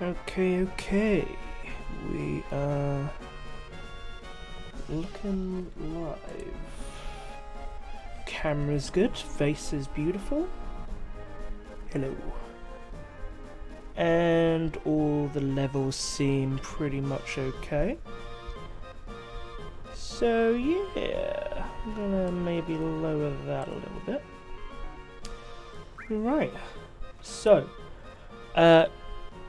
Okay. We are looking live. Camera's good, face is beautiful. Hello. And all the levels seem pretty much okay. So yeah, I'm gonna maybe lower that a little bit. Right. So,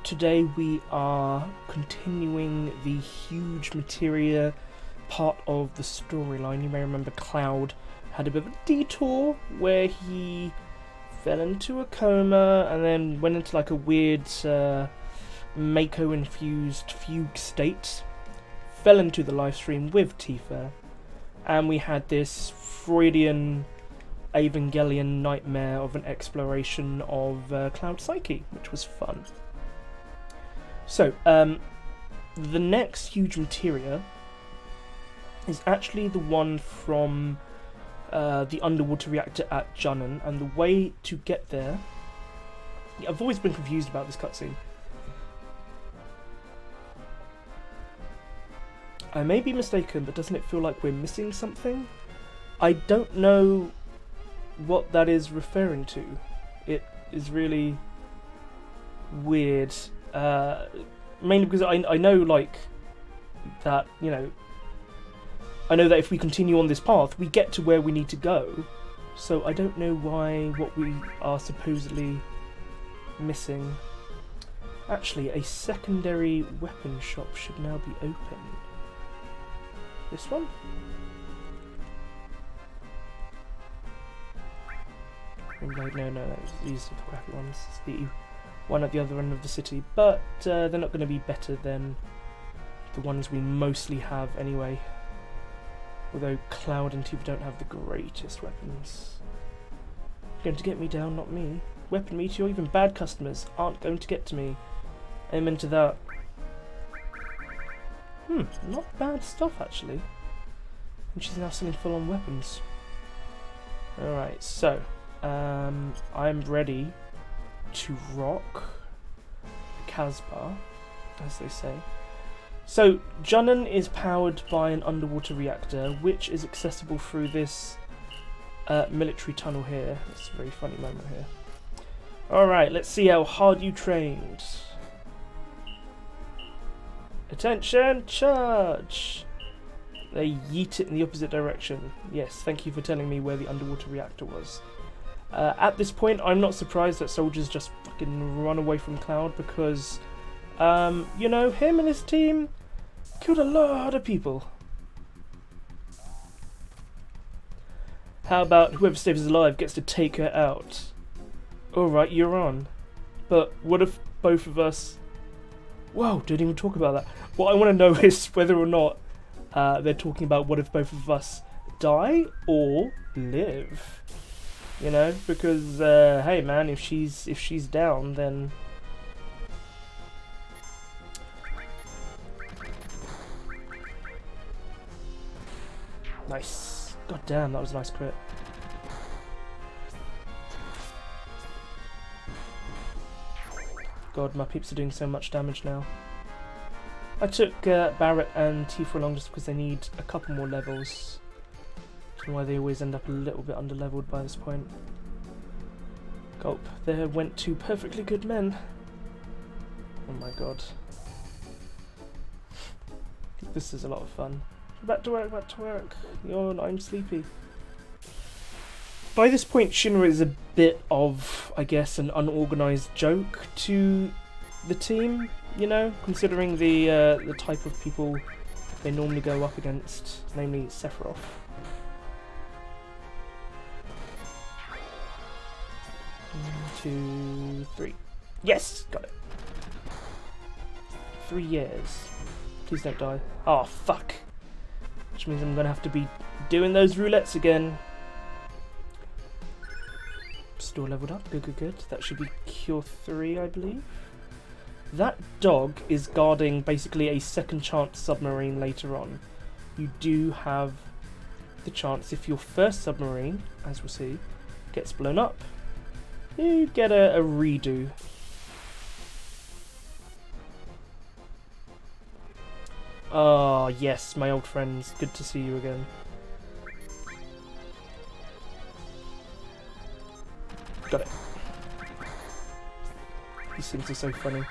today we are continuing the huge materia part of the storyline. You may remember Cloud had a bit of a detour where he fell into a coma and then went into like a weird Mako-infused fugue state, fell into the live stream with Tifa, and we had this Freudian Evangelion nightmare of an exploration of Cloud Psyche, which was fun. So, the next huge materia is actually the one from the underwater reactor at Junon, and the way to get there... I've always been confused about this cutscene. I may be mistaken, but doesn't it feel like we're missing something? I don't know what that is referring to. It is really weird. Mainly because I know, like, that, you know, I know that if we continue on this path, we get to where we need to go. So I don't know what we are supposedly missing. Actually, a secondary weapon shop should now be open. This one? No, these are the crappy ones. It's the one at the other end of the city, but they're not going to be better than the ones we mostly have anyway. Although Cloud and Tifa don't have the greatest weapons. Going to get me down, not me. Weapon meteor, even bad customers aren't going to get to me. Amen to that. Not bad stuff actually. And she's now selling full-on weapons. Alright, so I'm ready to rock Casbah, as they say. So, Junon is powered by an underwater reactor, which is accessible through this military tunnel here. It's a very funny moment here. Alright, let's see how hard you trained. Attention, charge! They yeet it in the opposite direction. Yes, thank you for telling me where the underwater reactor was. At this point, I'm not surprised that soldiers just fucking run away from Cloud because, you know, him and his team killed a lot of people. How about whoever stays alive gets to take her out? Alright, you're on. But what if both of us... Whoa, didn't even talk about that. What I want to know is whether or not they're talking about what if both of us die or live. You know, because hey man, if she's down, then nice. God damn, that was a nice crit. God, my peeps are doing so much damage now. I took Barrett and Tifa along just because they need a couple more levels. I don't know why they always end up a little bit under-leveled by this point. Gulp. There went two perfectly good men. Oh my god. This is a lot of fun. Back to work, back to work. I'm sleepy. By this point, Shinra is a bit of, I guess, an unorganised joke to the team, you know, considering the type of people they normally go up against, namely Sephiroth. 1, 2, 3. Yes! Got it. 3 years. Please don't die. Oh, fuck. Which means I'm going to have to be doing those roulettes again. Store leveled up. Good. That should be Cure 3, I believe. That dog is guarding basically a second chance submarine later on. You do have the chance, if your first submarine, as we'll see, gets blown up, you get a redo. Ah, yes, my old friends. Good to see you again. Got it. These things are so funny.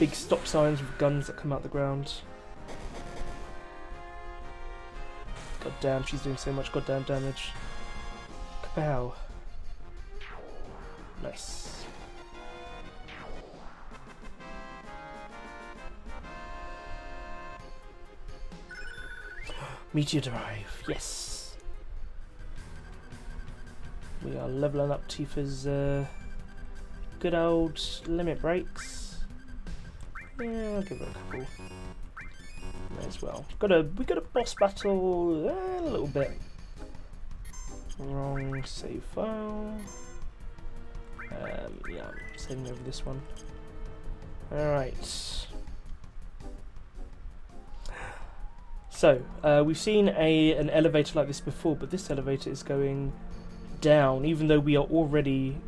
Big stop signs with guns that come out the ground. God damn, she's doing so much goddamn damage. Kapow. Nice. Meteor Drive, yes. We are leveling up Tifa's good old limit breaks. Yeah, I'll give it a couple. May as well. We got a boss battle a little bit. Wrong save file. Yeah, I'm saving over this one. Alright. So, we've seen an elevator like this before, but this elevator is going down, even though we are already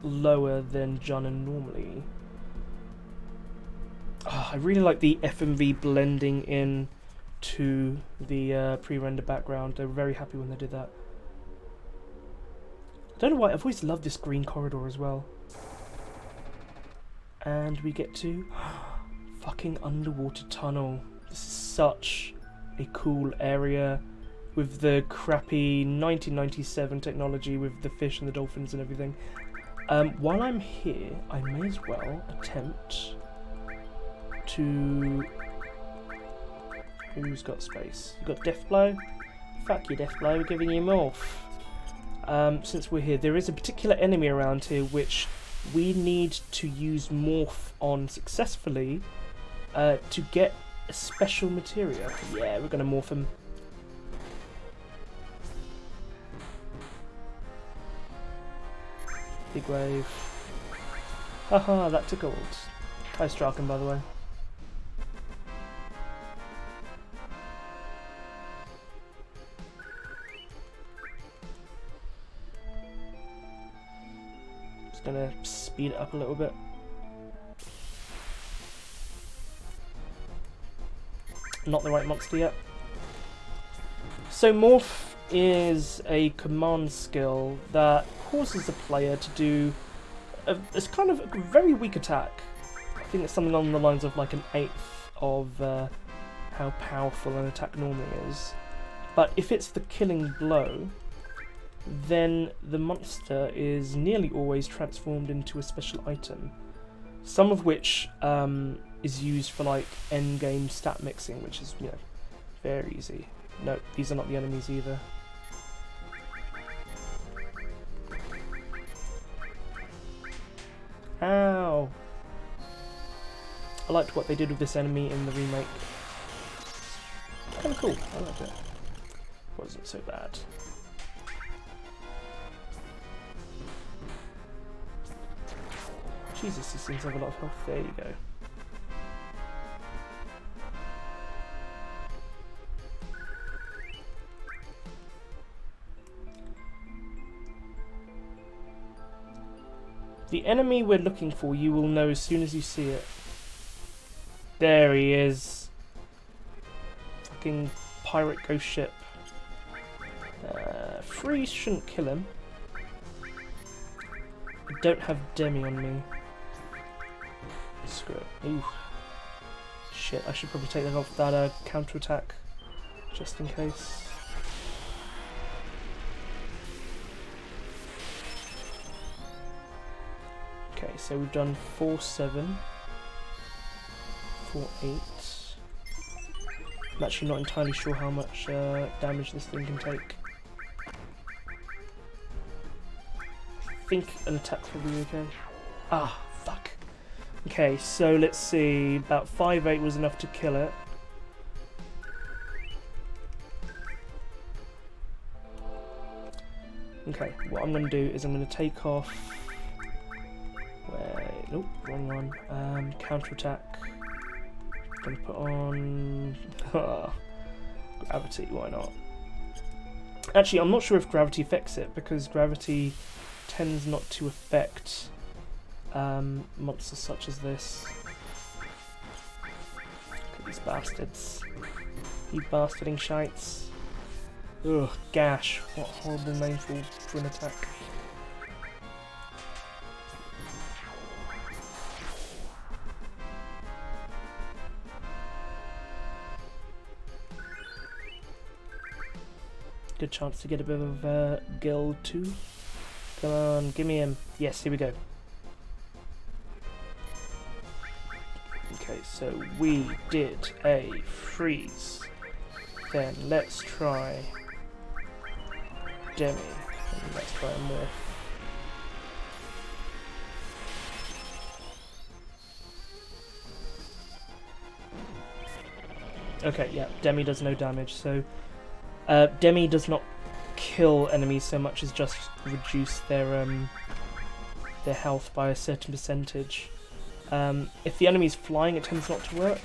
lower than Jana normally. Oh, I really like the FMV blending in to the pre-render background. They were very happy when they did that. I don't know why, I've always loved this green corridor as well. And we get to fucking underwater tunnel. This is such a cool area with the crappy 1997 technology with the fish and the dolphins and everything. While I'm here, I may as well attempt to... Who's got space? You got Deathblow? Fuck you, Deathblow, we're giving you Morph. Since we're here, there is a particular enemy around here which we need to use Morph on successfully to get a special materia. Yeah, we're going to Morph him. Big wave. Haha, that tickled. Nice Draken, by the way. Just gonna speed it up a little bit. Not the right monster yet. So Morph is a command skill that causes the player to do it's kind of a very weak attack. I think it's something along the lines of like an eighth of how powerful an attack normally is. But if it's the killing blow, then the monster is nearly always transformed into a special item. Some of which is used for like endgame stat mixing, which is, you know, very easy. No, these are not the enemies either. Ow! I liked what they did with this enemy in the remake. Kind of cool, I liked it. Wasn't so bad. Jesus, these things have a lot of health. There you go. The enemy we're looking for, you will know as soon as you see it. There he is. Fucking pirate ghost ship. Freeze shouldn't kill him. I don't have Demi on me. Screw it. Ooh. Shit, I should probably take that off that counter-attack. Just in case. Okay, so we've done 4-7, 4-8. I'm actually not entirely sure how much damage this thing can take. I think an attack's probably okay. Ah, fuck. Okay, so let's see. About 5-8 was enough to kill it. Okay, what I'm going to do is I'm going to take off... Wait, nope, wrong one. Counter-attack. Going to put on... Gravity, why not? Actually, I'm not sure if gravity affects it, because gravity tends not to affect monsters such as this. Look at these bastards. You bastarding shites. Ugh, Gash. What a horrible name for an attack. Good chance to get a bit of Gil too. Come on, give me him. Yes, here we go. Okay, so we did a freeze. Then let's try Demi. And let's try a morph. Okay, yeah, Demi does no damage, so Demi does not kill enemies so much as just reduce their health by a certain percentage. If the enemy's flying, it tends not to work.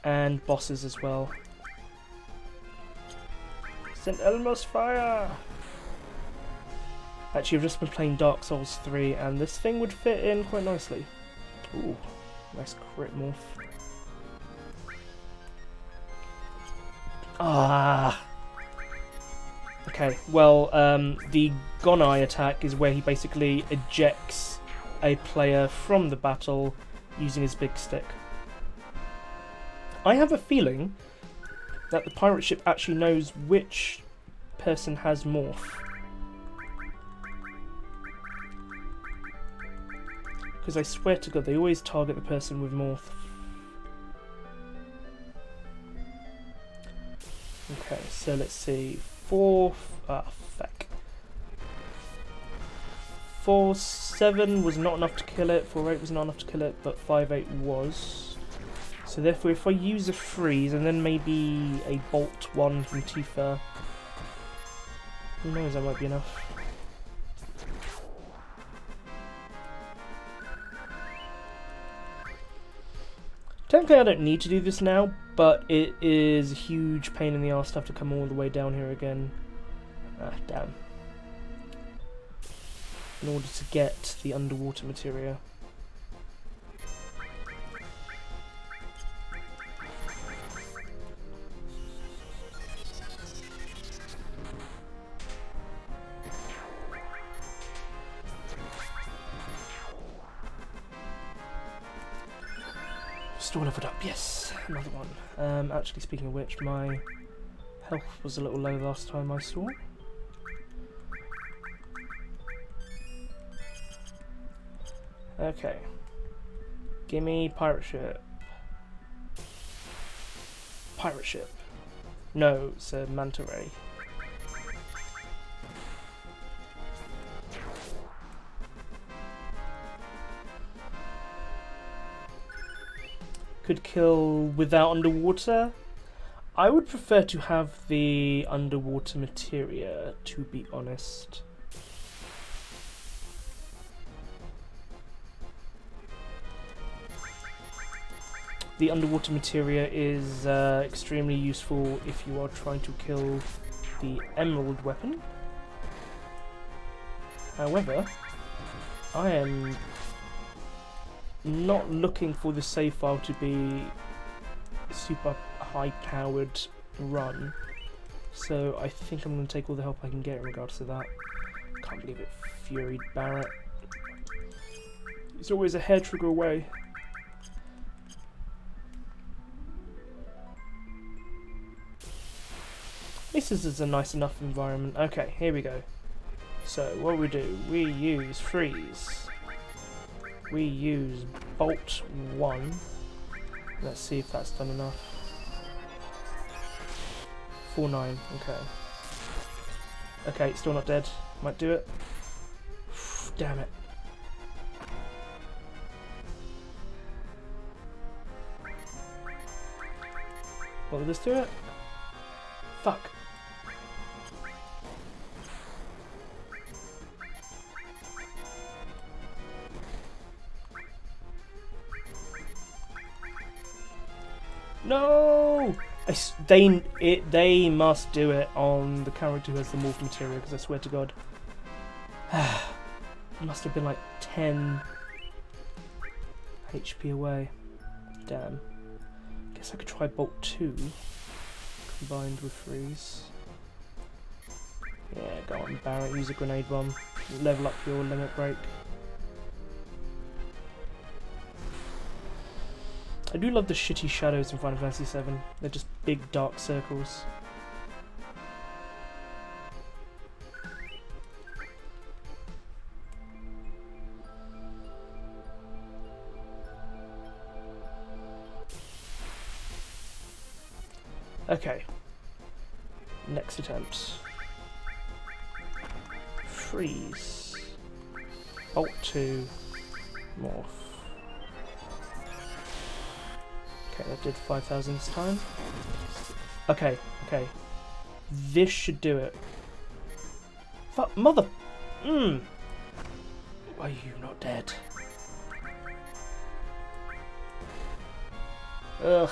And bosses as well. Send Elmos fire! Actually, I've just been playing Dark Souls 3, and this thing would fit in quite nicely. Ooh, nice crit morph. Ah! Okay, well, the Gonai attack is where he basically ejects a player from the battle using his big stick. I have a feeling that the pirate ship actually knows which person has morph. Because I swear to God, they always target the person with morph. Okay, so let's see. 4-7 was not enough to kill it, 4-8 was not enough to kill it, but 5-8 was. So therefore, if I use a freeze and then maybe a bolt 1 from Tifa, who knows, that might be enough. Technically I don't need to do this now, but it is a huge pain in the arse to have to come all the way down here again. Ah, damn. In order to get the underwater materia. Still leveled up, yes, another one. Actually, speaking of which, my health was a little low last time I saw. Okay. Gimme pirate ship. Pirate ship. No, it's a manta ray. Could kill without underwater. I would prefer to have the underwater materia, to be honest. The underwater materia is extremely useful if you are trying to kill the emerald weapon. However, I am not looking for the save file to be super high powered run, so I think I'm going to take all the help I can get in regards to that. Can't believe it furied Barrett. He's always a hair trigger away. This is a nice enough environment. Okay, here we go. So what we do, we use freeze. We use bolt 1. Let's see if that's done enough. 4-9, okay. Okay, still not dead. Might do it. Damn it. What did this do it? Fuck. No! They must do it on the character who has the morph materia, because I swear to God. Must have been like 10 HP away. Damn. Guess I could try Bolt 2 combined with Freeze. Yeah, go on, Barret, use a Grenade Bomb. Level up your Limit Break. I do love the shitty shadows in Final Fantasy VII. They're just big dark circles. Okay. Next attempt. Freeze. Bolt 2. Morph. Okay, that did 5,000 this time. Okay, okay. This should do it. Fuck, mother... Why are you not dead? Ugh.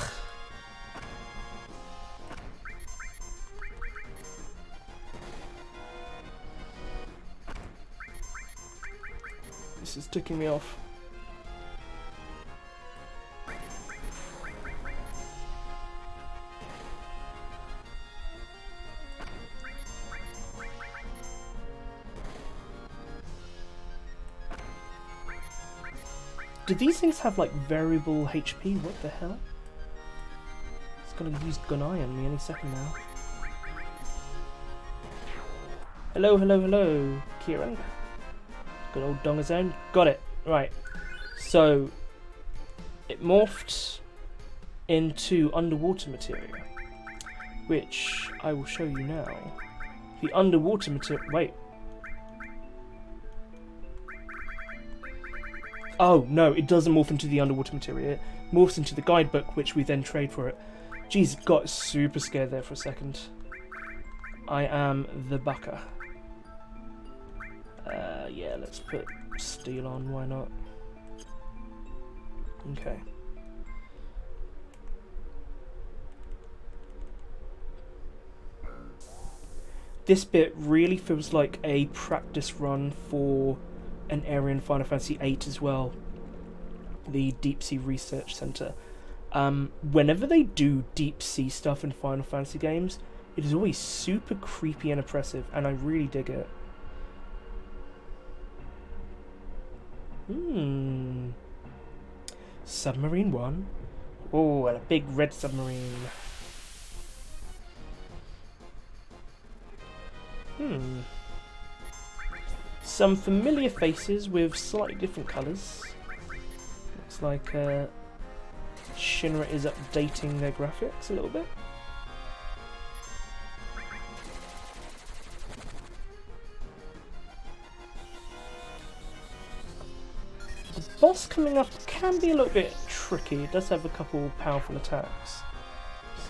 This is ticking me off. Do these things have like variable HP? What the hell? It's gonna use Gunai on me any second now. Hello, hello, hello, Kieran. Good old Dongazone. Got it. Right. So, it morphed into underwater materia, which I will show you now. The underwater materia... Wait. Oh, no, it doesn't morph into the underwater materia. It morphs into the guidebook, which we then trade for it. Jeez, got super scared there for a second. I am the bucker. Yeah, let's put steel on, why not? Okay. This bit really feels like a practice run for an area in Final Fantasy VIII as well. The Deep Sea Research Center. Whenever they do deep sea stuff in Final Fantasy games, it is always super creepy and oppressive, and I really dig it. Submarine 1. Oh, and a big red submarine. Some familiar faces with slightly different colours. Looks like Shinra is updating their graphics a little bit. The boss coming up can be a little bit tricky. It does have a couple powerful attacks.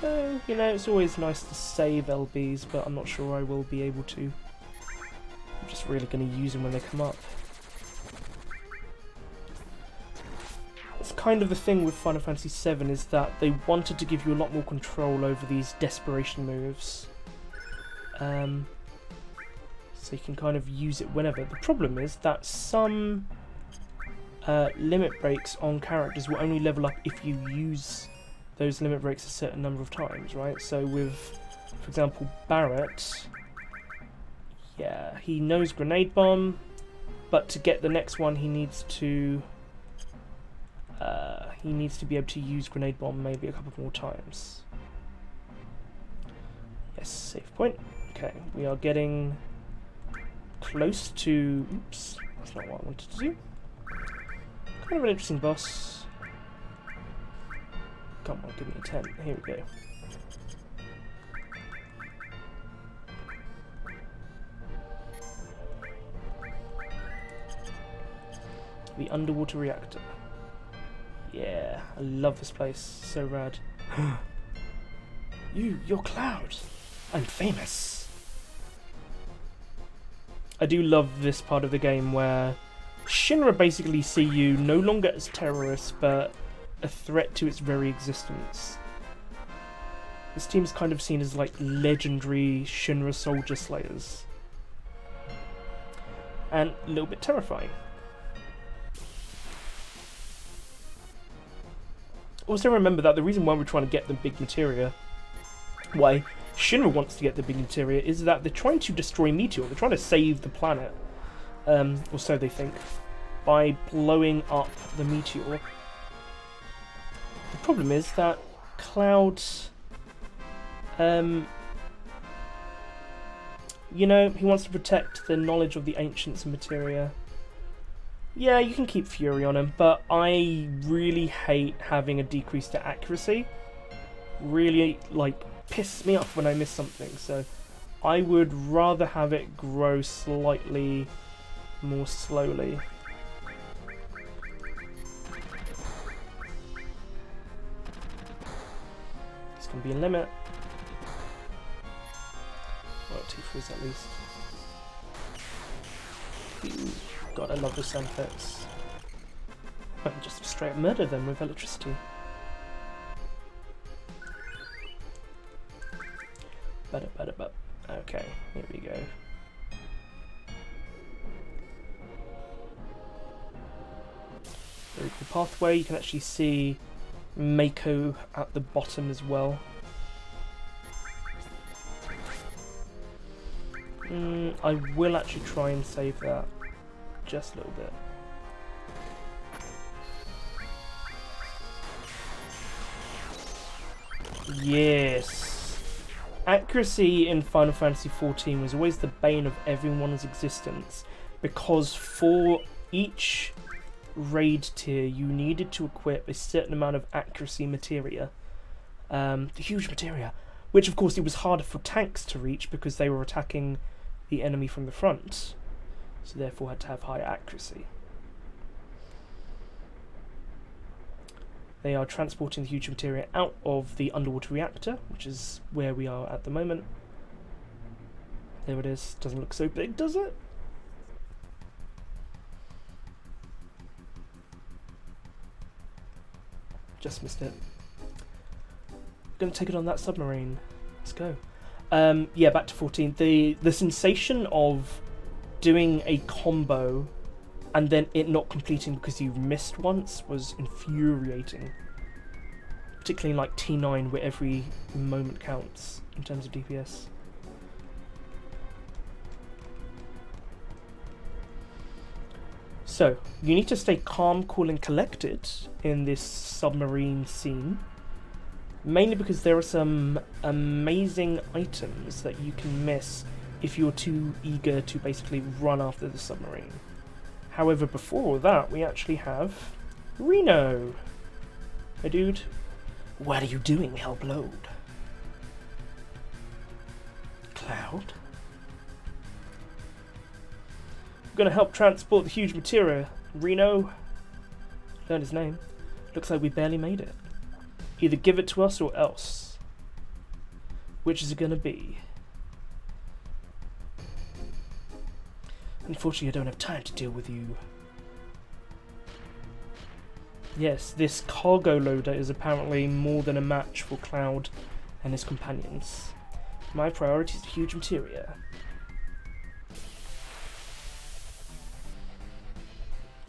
So, you know, it's always nice to save LBs, but I'm not sure I will be able to. I'm just really going to use them when they come up. It's kind of the thing with Final Fantasy VII is that they wanted to give you a lot more control over these desperation moves. So you can kind of use it whenever. The problem is that some limit breaks on characters will only level up if you use those limit breaks a certain number of times, right? So with, for example, Barret, yeah, he knows Grenade Bomb, but to get the next one he needs to be able to use Grenade Bomb maybe a couple more times. Yes, save point. Okay, we are getting close to... Oops, that's not what I wanted to do. Kind of an interesting boss. Come on, give me a 10. Here we go. The underwater reactor. Yeah, I love this place. So rad. You're Cloud. I'm famous. I do love this part of the game where Shinra basically see you no longer as terrorists, but a threat to its very existence. This team's kind of seen as like legendary Shinra soldier slayers. and a little bit terrifying. Also remember that the reason why we're trying to get the big materia, why Shinra wants to get the big materia, is that they're trying to destroy Meteor. They're trying to save the planet, or so they think, by blowing up the Meteor. The problem is that Cloud, you know, he wants to protect the knowledge of the ancients and materia. Yeah, you can keep Fury on him, but I really hate having a decrease to accuracy. Really, like, pisses me off when I miss something, so I would rather have it grow slightly more slowly. This can be a limit. Well, 2 freeze at least. Ooh, God, I love the sound effects. I can just straight up murder them with electricity. Okay, here we go. Very cool pathway. You can actually see Mako at the bottom as well. I will actually try and save that just a little bit. Yes! Accuracy in Final Fantasy XIV was always the bane of everyone's existence, because for each raid tier you needed to equip a certain amount of accuracy materia. The huge materia, which of course it was harder for tanks to reach because they were attacking the enemy from the front, so therefore had to have higher accuracy. They are transporting the huge materia out of the underwater reactor, which is where we are at the moment. There it is. Doesn't look so big, does it? Just missed it. Gonna take it on that submarine. Let's go. Yeah, back to 14. The sensation of doing a combo and then it not completing because you missed once was infuriating. Particularly in like T9 where every moment counts in terms of DPS. So, you need to stay calm, cool and collected in this submarine scene. Mainly because there are some amazing items that you can miss if you're too eager to basically run after the submarine. However, before all that, we actually have Reno. Hey dude, what are you doing, Hellblade? Cloud? I'm gonna help transport the huge materia. Reno? Learned his name. Looks like we barely made it. Either give it to us or else. Which is it gonna be? Unfortunately, I don't have time to deal with you. Yes, this cargo loader is apparently more than a match for Cloud and his companions. My priority is the huge materia.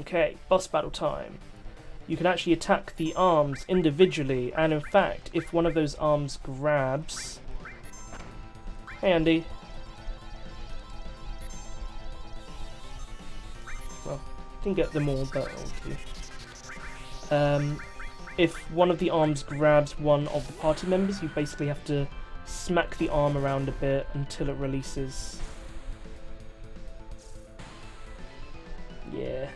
Okay, boss battle time. You can actually attack the arms individually, and in fact, if one of those arms grabs... Hey Andy. Well, didn't get them all, but if one of the arms grabs one of the party members, you basically have to smack the arm around a bit until it releases. Yeah.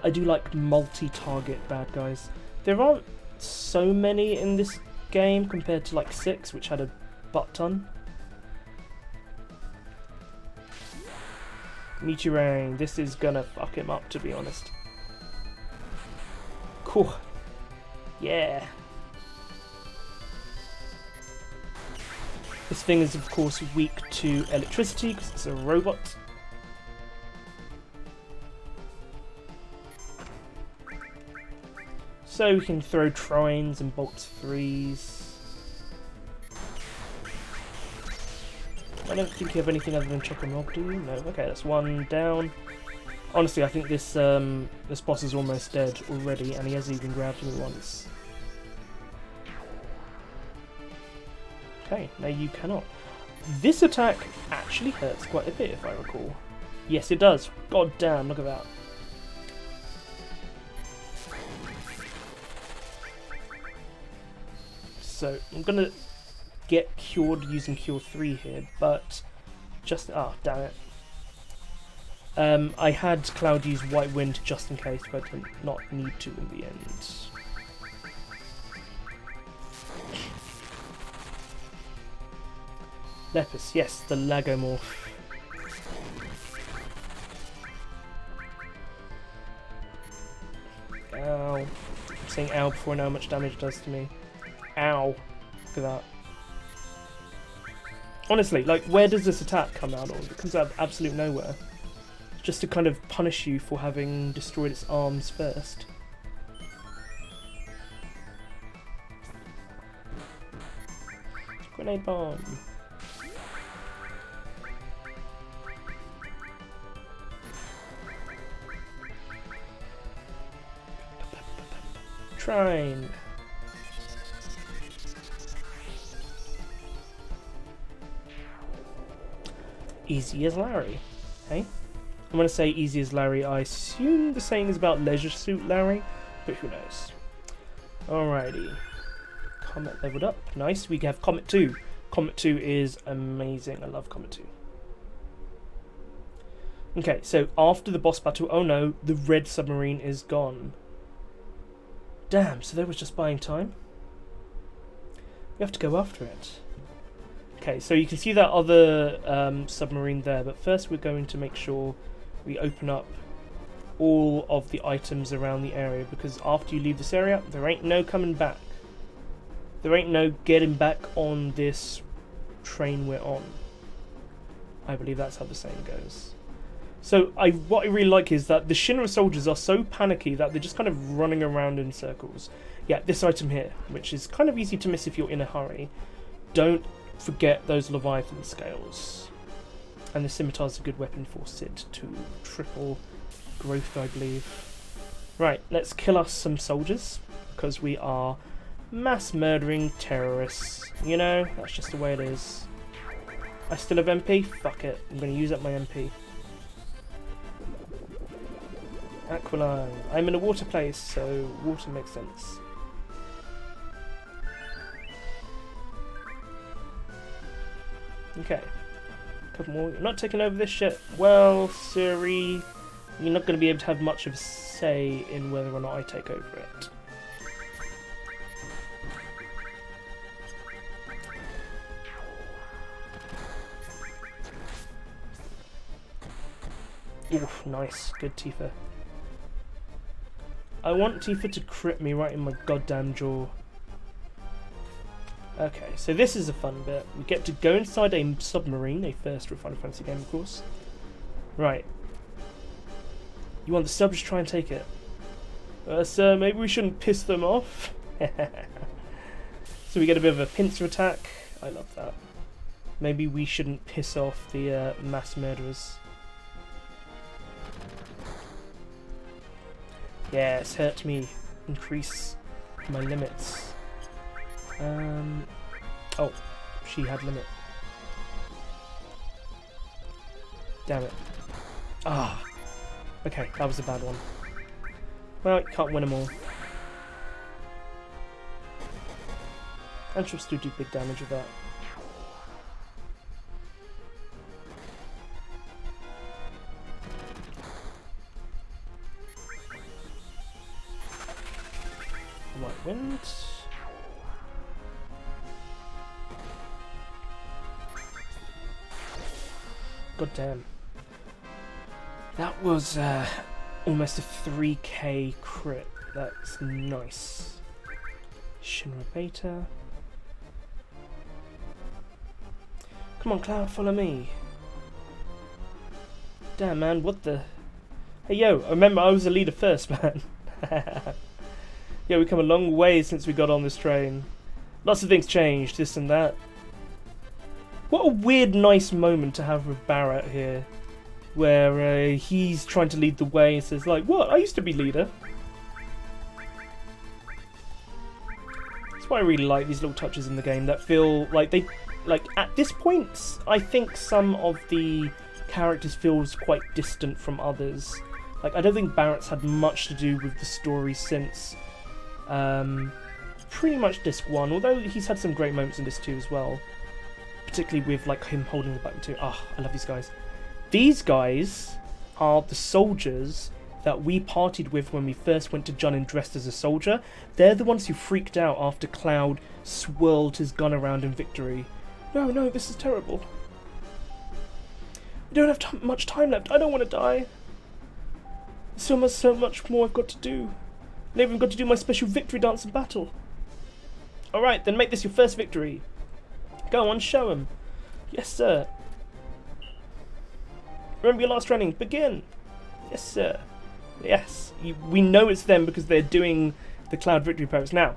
I do like multi-target bad guys. There aren't so many in this game compared to like 6, which had a butt ton. Meteorang, this is gonna fuck him up, to be honest. Cool. Yeah. This thing is of course weak to electricity because it's a robot. So we can throw trines and bolts 3s. I don't think you have anything other than Chuck and Rob, do you? No. Okay, that's one down. Honestly, I think this this boss is almost dead already, and he hasn't even grabbed me once. Okay, now you cannot. This attack actually hurts quite a bit, if I recall. Yes, it does. God damn, look at that. So, I'm gonna get cured using Cure 3 here, but just... ah, damn it. I had Cloud use White Wind just in case, but I did not need to in the end. Lepus, yes, the Lagomorph. Ow. I'm saying ow before I know how much damage it does to me. Ow. Look at that. Honestly, like, where does this attack come out of? It comes out of absolute nowhere. Just to kind of punish you for having destroyed its arms first. Grenade bomb. Trine. Easy as Larry. Hey? I'm going to say easy as Larry. I assume the saying is about Leisure Suit Larry, but who knows. Alrighty. Comet leveled up. Nice. We have Comet 2. Comet 2 is amazing. I love Comet 2. Okay, so after the boss battle, oh no, the red submarine is gone. Damn, so they were just buying time? We have to go after it. Okay, so you can see that other submarine there, but first we're going to make sure we open up all of the items around the area, because after you leave this area, there ain't no coming back. There ain't no getting back on this train we're on. I believe that's how the saying goes. So what I really like is that the Shinra soldiers are so panicky that they're just kind of running around in circles. Yeah, this item here, which is kind of easy to miss if you're in a hurry. Don't forget those Leviathan scales. And the scimitar's a good weapon for Sid to triple growth, I believe. Right, let's kill us some soldiers, because we are mass murdering terrorists. You know, that's just the way it is. I still have MP? Fuck it. I'm going to use up my MP. Aquiline. I'm in a water place, so water makes sense. Okay. A couple more. You're not taking over this shit. Well, Siri, you're not going to be able to have much of a say in whether or not I take over it. Oof, nice. Good Tifa. I want Tifa to crit me right in my goddamn jaw. Okay, so this is a fun bit. We get to go inside a submarine, a first Final Fantasy game, of course. Right. You want the sub? Just try and take it. Sir, maybe we shouldn't piss them off. So we get a bit of a pincer attack. I love that. Maybe we shouldn't piss off the mass murderers. Yes, hurt me. Increase my limits. Oh, she had limit. Damn it. Ah. Okay, that was a bad one. Well, you can't win them all. And she'll still do big damage with that. White Wind. God damn. That was almost a 3k crit. That's nice. Shinra Beta. Come on, Cloud, follow me. Damn, man, what the... Hey, yo, remember I was the leader first, man. Yeah, we've come a long way since we got on this train. Lots of things changed, this and that. What a weird, nice moment to have with Barrett here, where he's trying to lead the way and says, like, what? I used to be leader. That's why I really like these little touches in the game that feel like they, like, at this point, I think some of the characters feels quite distant from others. Like, I don't think Barrett's had much to do with the story since pretty much disc 1, although he's had some great moments in disc 2 as well. Particularly with, like, him holding the button too. Ah, I love these guys. These guys are the soldiers that we partied with when we first went to Junin dressed as a soldier. They're the ones who freaked out after Cloud swirled his gun around in victory. No, no, this is terrible. We don't have much time left. I don't want to die. There's so much more I've got to do. I've even got to do my special victory dance and battle. Alright, then make this your first victory. Go on, show him. Yes, sir. Remember your last training. Begin. Yes, sir. Yes. We know it's them because they're doing the Cloud victory pose. Now,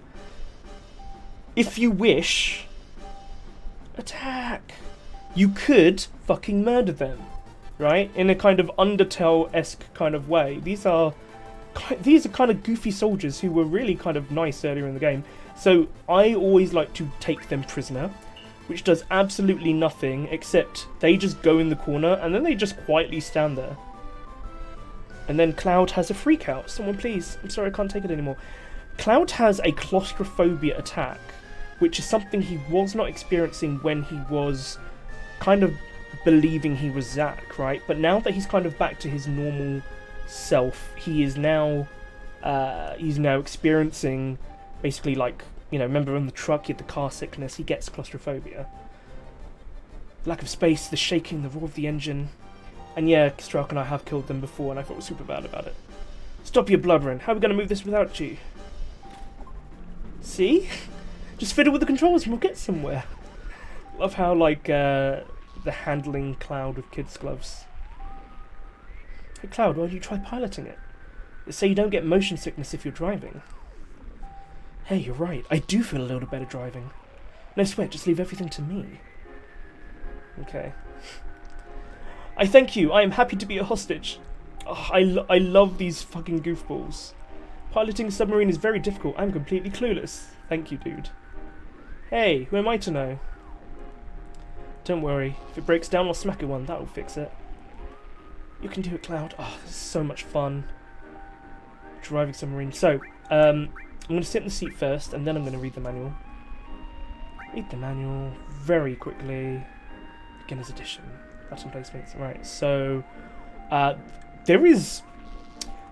if you wish, attack. You could fucking murder them, right? In a kind of Undertale-esque kind of way. These are kind of goofy soldiers who were really kind of nice earlier in the game. So I always like to take them prisoner, which does absolutely nothing except they just go in the corner and then they just quietly stand there. And then Cloud has a freak out. Someone please, I'm sorry I can't take it anymore. Cloud has a claustrophobia attack, which is something he was not experiencing when he was kind of believing he was Zack, right? But now that he's kind of back to his normal self, he is now experiencing basically, like, you know, remember on the truck, he had the car sickness, he gets claustrophobia. Lack of space, the shaking, the roar of the engine. And yeah, Strauch and I have killed them before, and I felt super bad about it. Stop your blubbering. How are we going to move this without you? See? Just fiddle with the controls and we'll get somewhere. Love how, like, the handling Cloud with kids' gloves. Hey Cloud, why don't you try piloting it? They say you don't get motion sickness if you're driving. Hey, you're right. I do feel a little better driving. No sweat, just leave everything to me. Okay. I thank you. I am happy to be a hostage. Oh, I love these fucking goofballs. Piloting a submarine is very difficult. I'm completely clueless. Thank you, dude. Hey, who am I to know? Don't worry. If it breaks down, I'll smack it one. That'll fix it. You can do it, Cloud. Oh, this is so much fun. Driving submarine. So, I'm going to sit in the seat first, and then I'm going to read the manual. Read the manual very quickly. Beginner's edition. Button placements. Right, so there is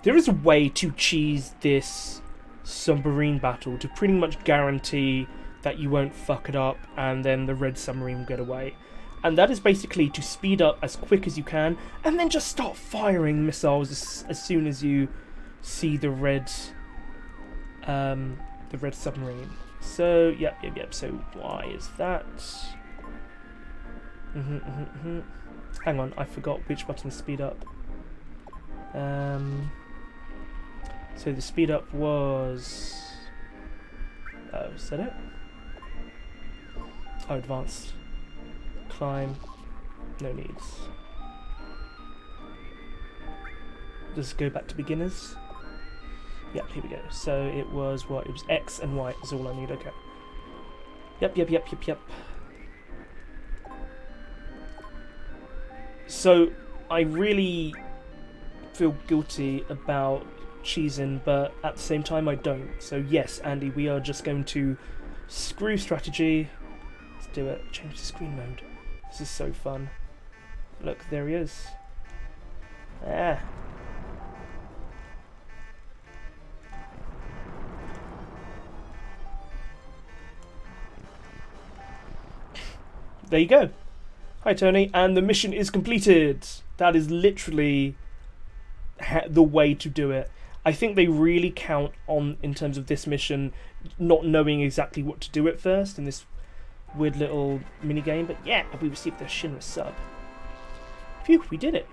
a way to cheese this submarine battle to pretty much guarantee that you won't fuck it up, and then the red submarine will get away. And that is basically to speed up as quick as you can, and then just start firing missiles as soon as you see the red submarine. So yep. So why is that? Hang on, I forgot which button to speed up. So the speed up was... Oh, is that it? Oh, advanced. Climb. No needs. Does it go back to beginners? Yep, here we go. So it was what? It was X and Y is all I need, okay. Yep. So I really feel guilty about cheesing, but at the same time I don't. So yes, Andy, we are just going to screw strategy. Let's do it. Change the screen mode. This is so fun. Look, there he is. Ah. There you go. Hi Tony, and the mission is completed. That is literally the way to do it. I think they really count on, in terms of this mission, not knowing exactly what to do at first in this weird little mini game. But yeah, we received the Shinra sub. Phew, we did it.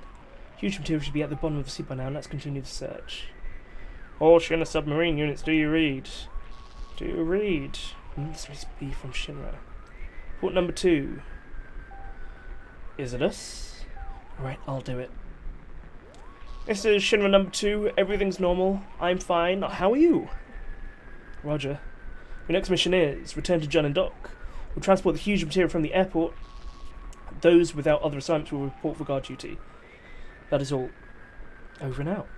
Huge material should be at the bottom of the sea by now. Let's continue the search. All Shinra submarine units, do you read? Do you read? This must be from Shinra. Port number 2. Is it us? Right, I'll do it. This is Shinra number 2. Everything's normal. I'm fine. How are you? Roger. Your next mission is return to Junin Dock. We'll transport the huge material from the airport. Those without other assignments will report for guard duty. That is all. Over and out.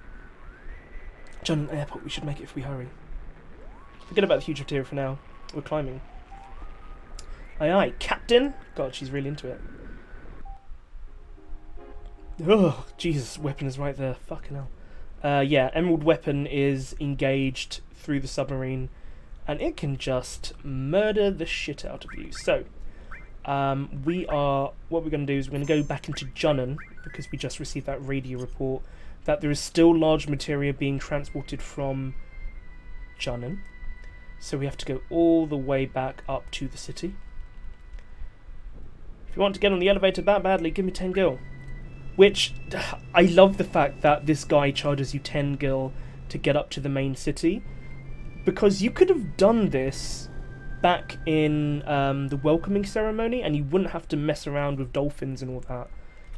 Junin Airport. We should make it if we hurry. Forget about the huge material for now. We're climbing. Aye aye, Captain! God, she's really into it. Oh, Jesus, weapon is right there. Fucking hell. Yeah, Emerald Weapon is engaged through the submarine, and it can just murder the shit out of you. So, what we're going to do is we're going to go back into Junin, because we just received that radio report that there is still large materia being transported from Junin. So we have to go all the way back up to the city. If you want to get on the elevator that badly, give me 10 gil. Which, I love the fact that this guy charges you 10 gil to get up to the main city. Because you could have done this back in the welcoming ceremony and you wouldn't have to mess around with dolphins and all that.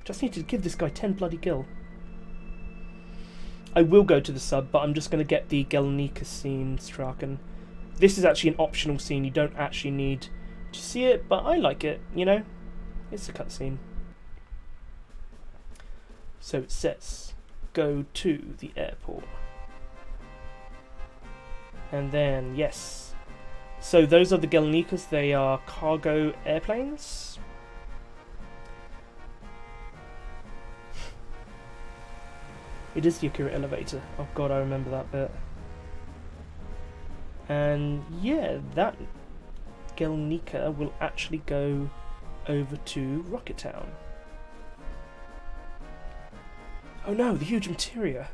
Just need to give this guy 10 bloody gil. I will go to the sub, but I'm just going to get the Gelnika scene Straken. This is actually an optional scene. You don't actually need to see it, but I like it, you know? It's a cutscene. So it says, go to the airport. And then, yes. So those are the Gelnikas. They are cargo airplanes. It is the Akira elevator. Oh god, I remember that bit. And yeah, that Gelnika will actually go over to Rocket Town. Oh no, the huge materia.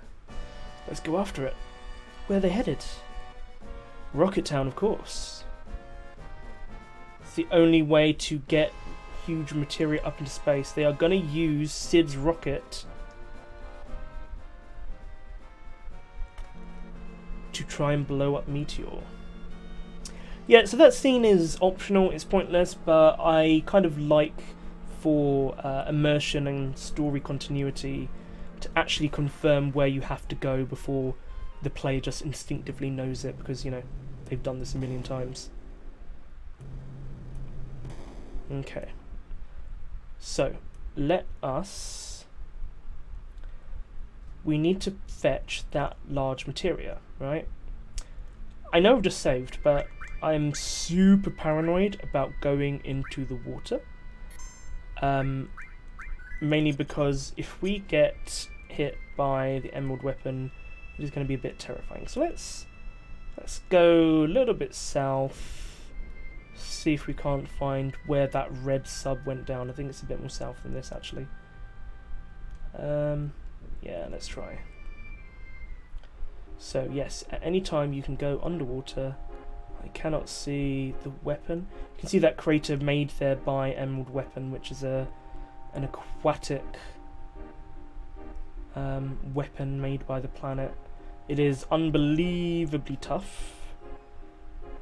Let's go after it. Where are they headed? Rocket Town, of course. It's the only way to get huge materia up into space. They are going to use Sid's rocket to try and blow up Meteor. Yeah, so that scene is optional, it's pointless, but I kind of like, for immersion and story continuity, to actually confirm where you have to go before the player just instinctively knows it, because, you know, they've done this a million times. Okay. So, let us... We need to fetch that large materia, right? I know I've just saved, but I'm super paranoid about going into the water. Mainly because if we get hit by the Emerald Weapon, it is going to be a bit terrifying. So let's go a little bit south, see if we can't find where that red sub went down. I think it's a bit more south than this, actually. Yeah, let's try. So yes, at any time you can go underwater. I cannot see the weapon. You can see that crater made there by Emerald Weapon, which is an aquatic weapon made by the planet. It is unbelievably tough.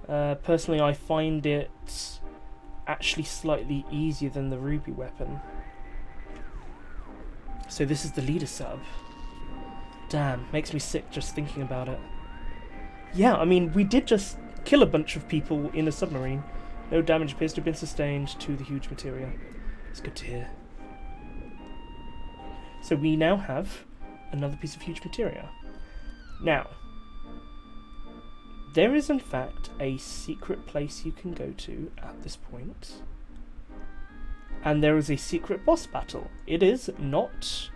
Personally, I find it actually slightly easier than the Ruby weapon. So this is the leader sub. Damn, makes me sick just thinking about it. Yeah, I mean, we did just kill a bunch of people in a submarine. No damage appears to have been sustained to the huge materia. It's good to hear. So we now have another piece of huge materia. Now, there is in fact a secret place you can go to at this point. And there is a secret boss battle. It is not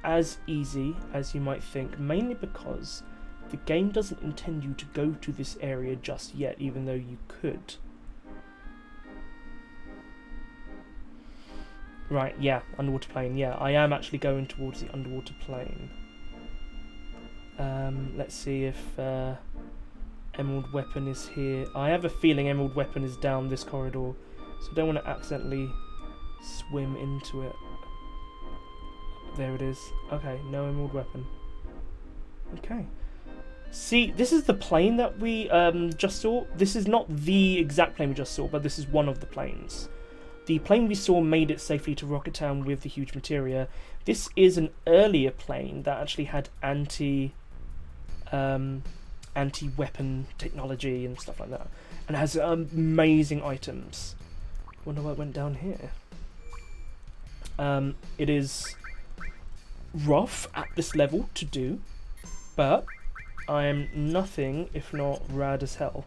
as easy as you might think, mainly because the game doesn't intend you to go to this area just yet, even though you could. Right, yeah, underwater plane. Yeah, I am actually going towards the underwater plane. Let's see if Emerald Weapon is here. I have a feeling Emerald Weapon is down this corridor, so I don't want to accidentally swim into it. There it is. Okay, no Emerald Weapon. Okay. See, this is the plane that we just saw. This is not the exact plane we just saw, but this is one of the planes. The plane we saw made it safely to Rocket Town with the huge materia. This is an earlier plane that actually had anti-weapon technology and stuff like that, and has amazing items. Wonder what went down here. It is rough at this level to do, but I am nothing if not rad as hell.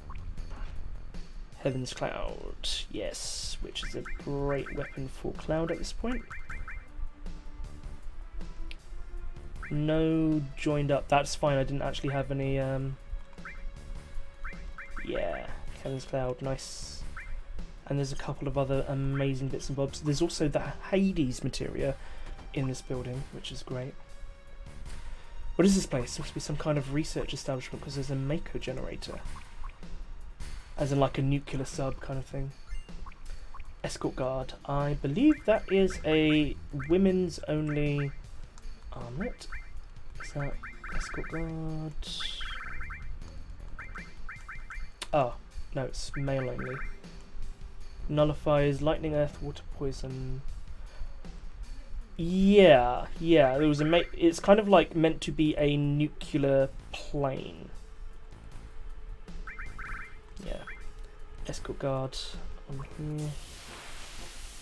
Heaven's Cloud, yes, which is a great weapon for Cloud at this point. No joined up, that's fine, I didn't actually have any, yeah, Heaven's Cloud, nice. And there's a couple of other amazing bits and bobs. There's also the Hades materia in this building, which is great. What is this place? It's supposed to be some kind of research establishment because there's a Mako generator. As in like a nuclear sub kind of thing. Escort guard. I believe that is a women's only armlet. Is that escort guard? Oh, no, it's male only. Nullifies lightning, earth, water, poison. Yeah, there was a it's kind of like meant to be a nuclear plane. Yeah. Escort guard on here.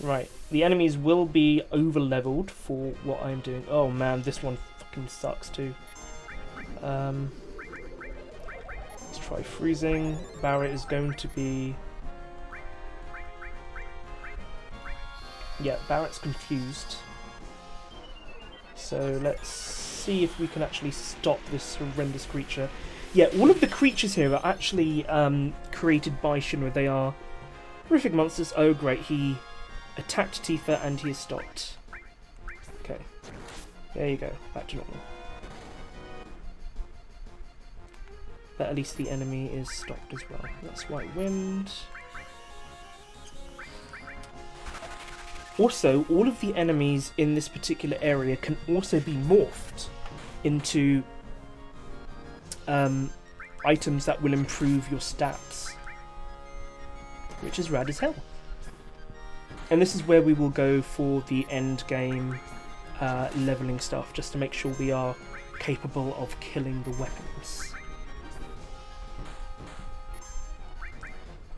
Right, the enemies will be over leveled for what I'm doing. Oh man, this one fucking sucks too. Let's try freezing. Barret is going to be... Yeah, Barrett's confused. So let's see if we can actually stop this horrendous creature. Yeah, all of the creatures here are actually created by Shinra. They are horrific monsters. Oh great, he attacked Tifa and he is stopped. Okay, there you go, back to normal. But at least the enemy is stopped as well. That's White Wind. Also, all of the enemies in this particular area can also be morphed into items that will improve your stats, which is rad as hell. And this is where we will go for the end game leveling stuff, just to make sure we are capable of killing the weapons.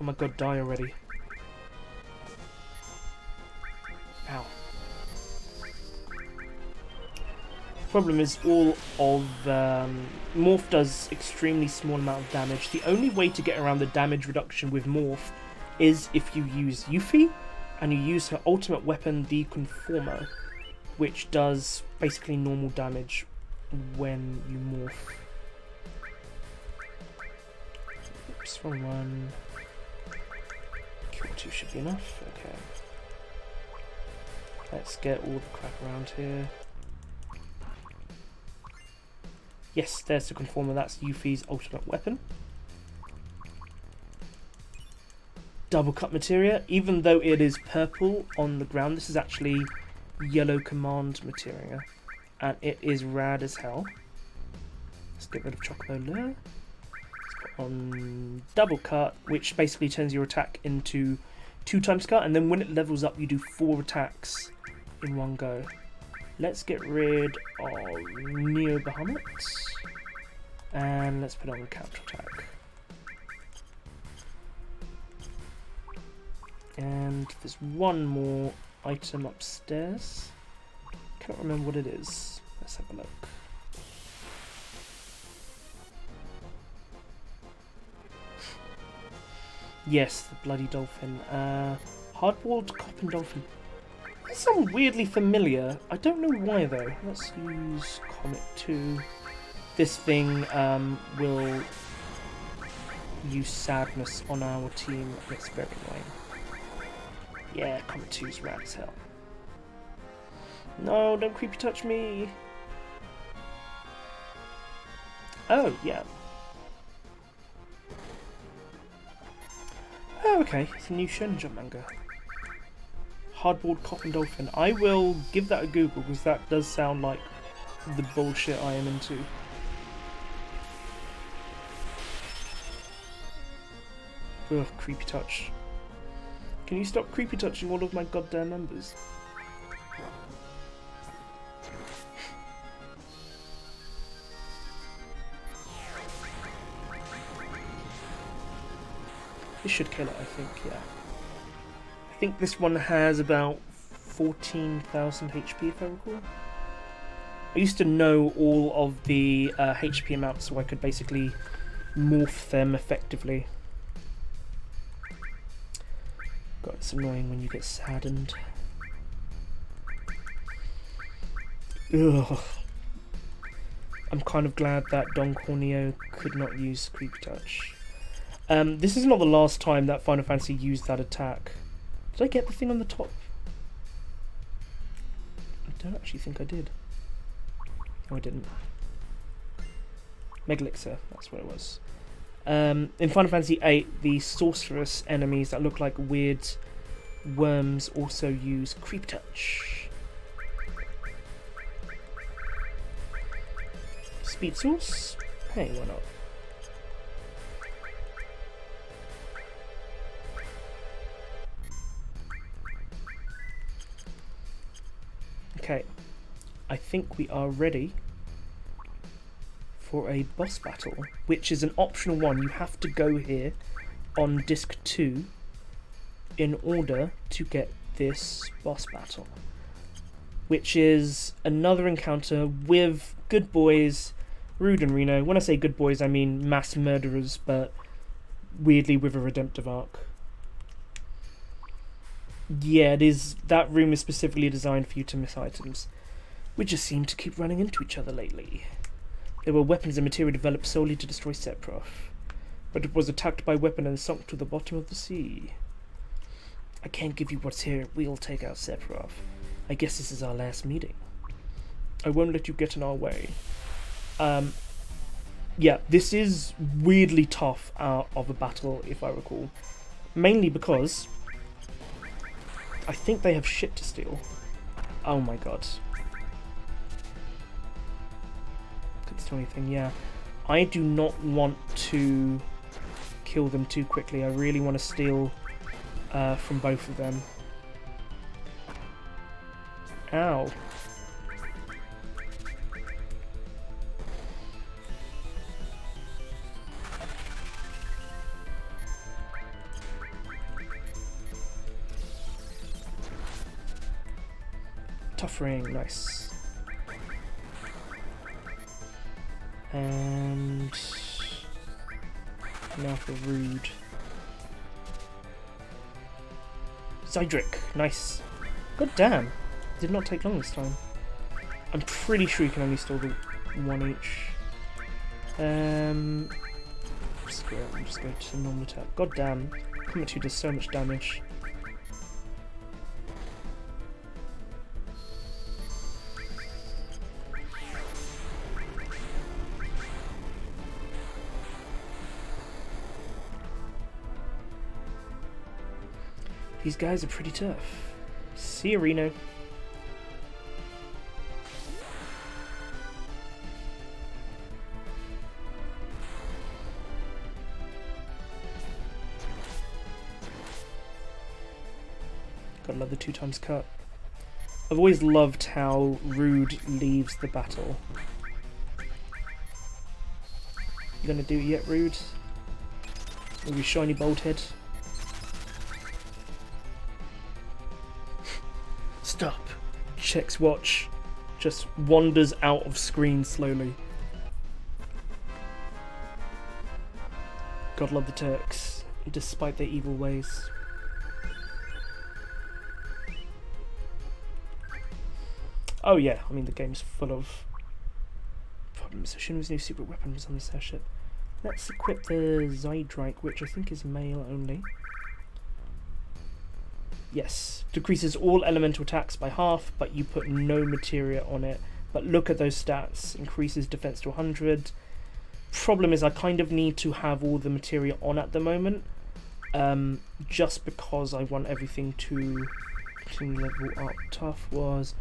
Oh my god, die already. Ow. Problem is all of Morph does extremely small amount of damage. The only way to get around the damage reduction with Morph is if you use Yuffie and you use her ultimate weapon, the Conformer, which does basically normal damage when you morph. Oops, wrong one. Kill 2 should be enough. Okay. Let's get all the crap around here. Yes, there's the Conformer. That's Yuffie's ultimate weapon. Double cut materia. Even though it is purple on the ground, this is actually yellow command materia. And it is rad as hell. Let's get rid of Chocobo Lure. Let's put on double cut, which basically turns your attack into 2 times cut, and then when it levels up you do 4 attacks in one go. Let's get rid of Neo Bahamut and let's put on counter attack. And there's one more item upstairs. Cannot remember what it is. Let's have a look. Yes, the bloody dolphin. Hardboiled Coppin Dolphin. That sounds weirdly familiar. I don't know why though. Let's use Comet 2. This thing will use sadness on our team. It's very annoying. Yeah, Comet 2's rad as hell. No, don't creepy touch me. Oh, yeah. Oh, okay. It's a new Shonen Jump manga. Hardboiled Coffin Dolphin. I will give that a Google because that does sound like the bullshit I am into. Ugh, creepy touch. Can you stop creepy touching all of my goddamn members? This should kill it, I think, yeah. I think this one has about 14,000 HP, if I recall. I used to know all of the HP amounts, so I could basically morph them effectively. God, it's annoying when you get saddened. Ugh. I'm kind of glad that Don Corneo could not use Creepy Touch. This is not the last time that Final Fantasy used that attack. Did I get the thing on the top? I don't actually think I did. No, I didn't. Megalixir, that's what it was. In Final Fantasy VIII, the sorceress enemies that look like weird worms also use Creep Touch. Speed Source? Hey, why not? Okay, I think we are ready for a boss battle, which is an optional one. You have to go here on disc 2 in order to get this boss battle, which is another encounter with good boys, Rude and Reno. When I say good boys, I mean mass murderers, but weirdly with a redemptive arc. Yeah, it is. That room is specifically designed for you to miss items. We just seem to keep running into each other lately. There were weapons and material developed solely to destroy Sephiroth, but it was attacked by weapon and sunk to the bottom of the sea. I can't give you what's here. We'll take out Sephiroth. I guess this is our last meeting. I won't let you get in our way. Yeah, this is weirdly tough of a battle, if I recall. Mainly because I think they have shit to steal. Oh my god. Could steal anything, yeah. I do not want to kill them too quickly. I really want to steal from both of them. Ow. Tough ring, nice. And now for Rude. Zydric, nice. God damn, did not take long this time. I'm pretty sure you can only steal the one each. Screw it, I'll just go to normal attack. God damn, Comet 2 does so much damage. These guys are pretty tough. See you, Reno. Gotta love the 2x cut. I've always loved how Rude leaves the battle. You gonna do it yet, Rude? With your shiny bald head? Stop. Checks watch. Just wanders out of screen slowly. God love the Turks, despite their evil ways. Oh yeah, I mean the game's full of problems. Ashuma's new secret weapon was on this airship. Let's equip the Zydric, which I think is male only. Yes, decreases all elemental attacks by half, but you put no materia on it. But look at those stats. Increases defense to 100. Problem is I kind of need to have all the materia on at the moment. Just because I want everything to continue level up. Tough was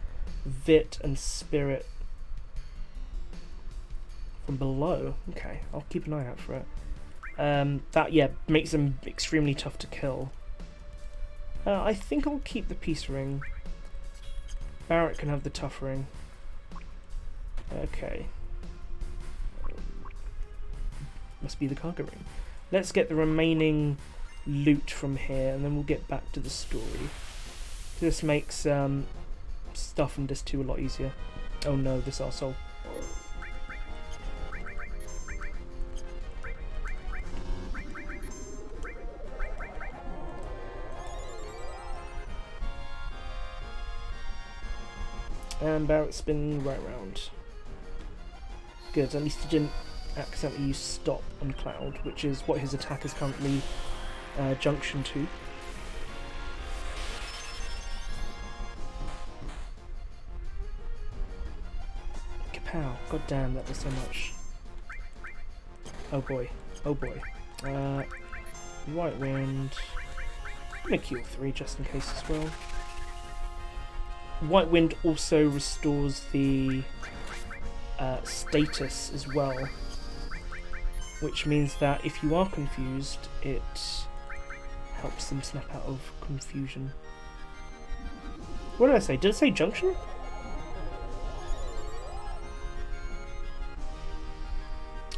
Vit and Spirit from below. Okay, I'll keep an eye out for it. That, yeah, makes them extremely tough to kill. I think I'll keep the peace ring. Barrett can have the tough ring. Okay. Must be the cargo ring. Let's get the remaining loot from here, and then we'll get back to the story. This makes stuff in Disc 2 a lot easier. Oh no, this arsehole. And Barrett spinning right round. Good, at least he didn't accidentally use stop on Cloud, which is what his attack is currently junction to. Kapow, god damn, that was so much. Oh boy, oh boy. Right wind. I'm gonna kill 3 just in case as well. White Wind also restores the status as well, which means that if you are confused, it helps them snap out of confusion. What did I say? Did it say junction?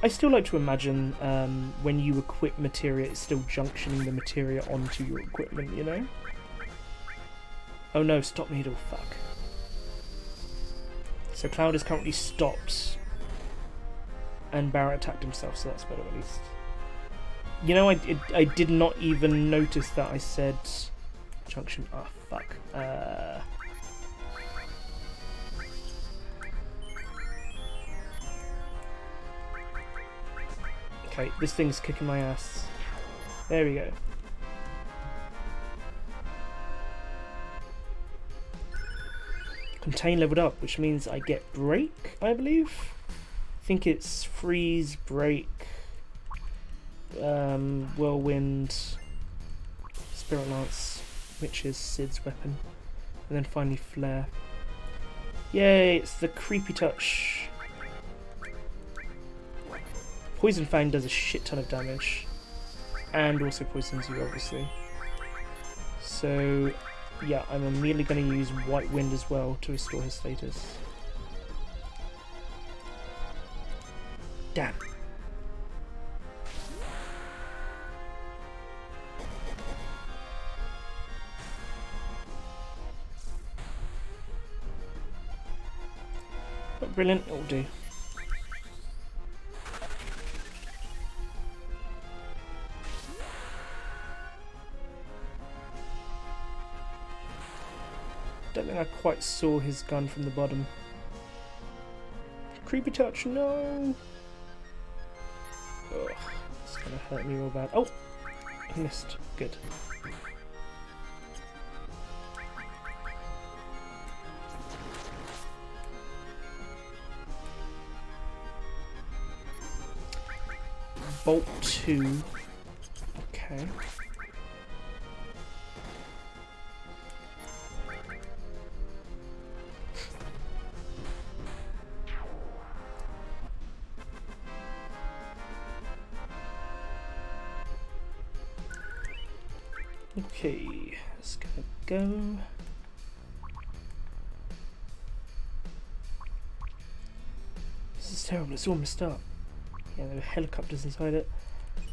I still like to imagine when you equip materia, it's still junctioning the materia onto your equipment, you know? Oh no, stop needle, fuck. So Cloud is currently stopped, and Barrett attacked himself, so that's better at least. You know, I did not even notice that I said junction. Ah, fuck. Okay, this thing's kicking my ass. There we go. Contain leveled up, which means I get break, I believe. I think it's freeze, break, whirlwind, spirit lance, which is Sid's weapon, and then finally flare. Yay! It's the creepy touch. Poison Fang does a shit ton of damage, and also poisons you, obviously. So yeah, I'm immediately going to use White Wind as well to restore his status. Damn. But brilliant, it'll do. Don't think I quite saw his gun from the bottom. Creepy touch, no! Ugh, it's gonna hurt me real bad. Oh! He missed. Good. Bolt 2. Okay. Okay, it's gonna go. This is terrible, it's all messed up. Yeah, there are helicopters inside it.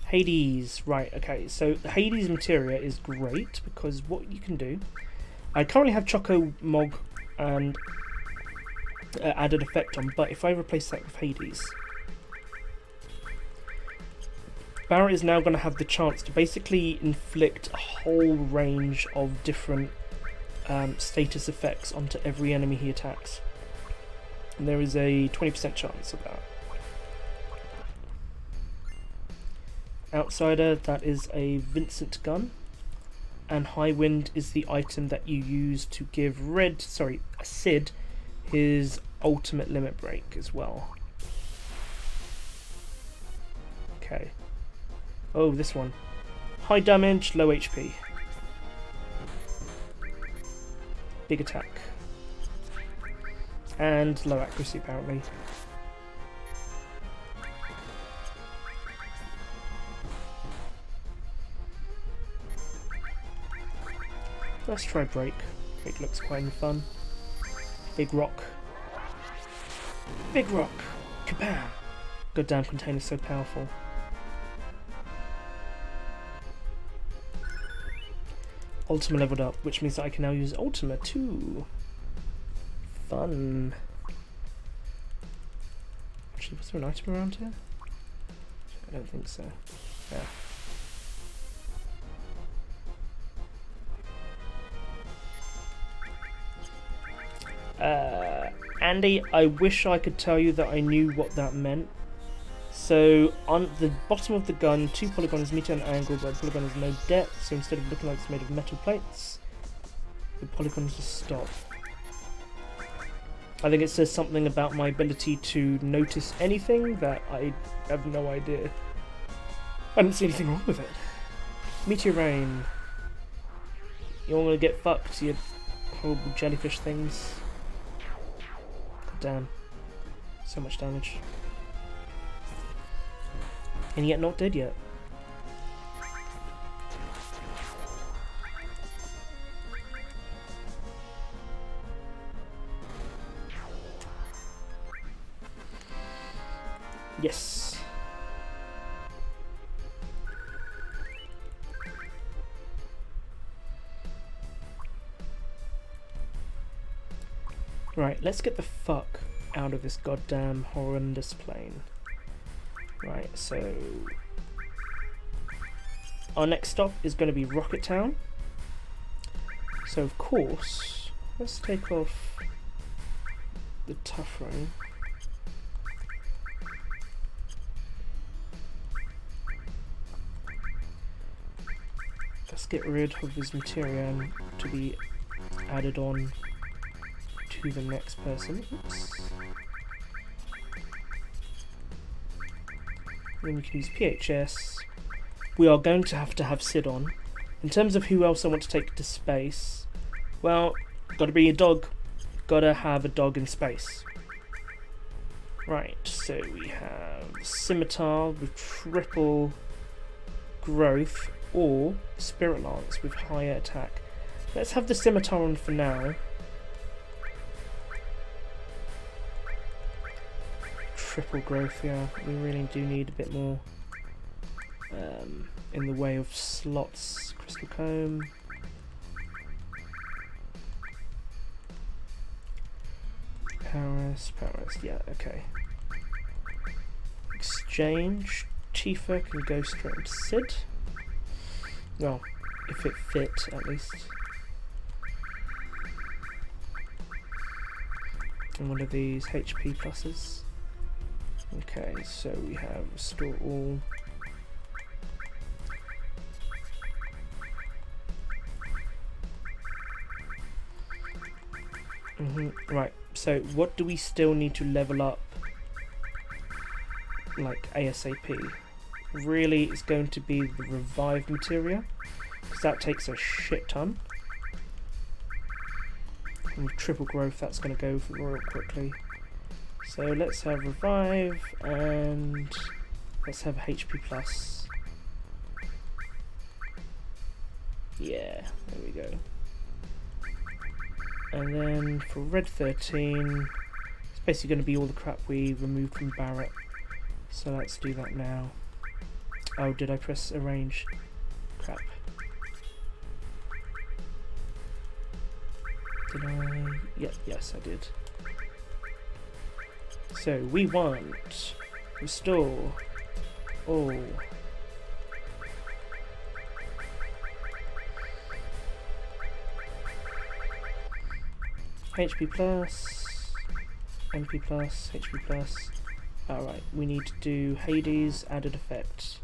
Hades, right, okay, so the Hades materia is great because what you can do. I currently have Choco Mog and added effect on, but if I replace that with Hades, Barrett is now going to have the chance to basically inflict a whole range of different status effects onto every enemy he attacks. And there is a 20% chance of that. Outsider, that is a Vincent gun. And High Wind is the item that you use to give Sid his ultimate limit break as well. Okay. Oh, this one. High damage, low HP. Big attack. And low accuracy, apparently. Let's try break. Break looks quite fun. Big rock. Big rock! Kabam! Goddamn container's so powerful. Ultima leveled up, which means that I can now use Ultima too. Fun. Actually, was there an item around here? I don't think so. Yeah. Andy, I wish I could tell you that I knew what that meant. So, on the bottom of the gun, 2 polygons meet at an angle, but the polygon has no depth, so instead of looking like it's made of metal plates, the polygons just stop. I think it says something about my ability to notice anything that I have no idea. I didn't see anything wrong with it. Meteor rain. You all gonna get fucked, you horrible jellyfish things. God damn. So much damage. And yet not dead yet. Yes. Right, let's get the fuck out of this goddamn horrendous plane. Right, so our next stop is going to be Rocket Town. So of course, let's take off the tough ring. Let's get rid of his material to be added on to the next person. Oops. Then we can use PHS. We are going to have Sid on. In terms of who else I want to take to space, well, gotta be a dog. Gotta have a dog in space. Right, so we have Scimitar with triple growth or Spirit Lance with higher attack. Let's have the Scimitar on for now. Triple growth, yeah, we really do need a bit more in the way of slots. Crystal Comb. Paris, yeah, okay. Exchange. Tifa can go straight into Sid. Well, if it fit, at least. And one of these HP pluses. Okay, so we have restore all. Right, so what do we still need to level up, like ASAP? Really, it's going to be the revive materia, because that takes a shit ton. And with triple growth, that's going to go real quickly. So let's have revive, and let's have HP plus. Yeah, there we go. And then for Red 13, it's basically going to be all the crap we removed from Barrett. So let's do that now. Oh, did I press arrange? Crap. Did I? Yeah, yes, I did. So we want restore all. HP plus, MP plus, HP plus. Alright, we need to do Hades added effect.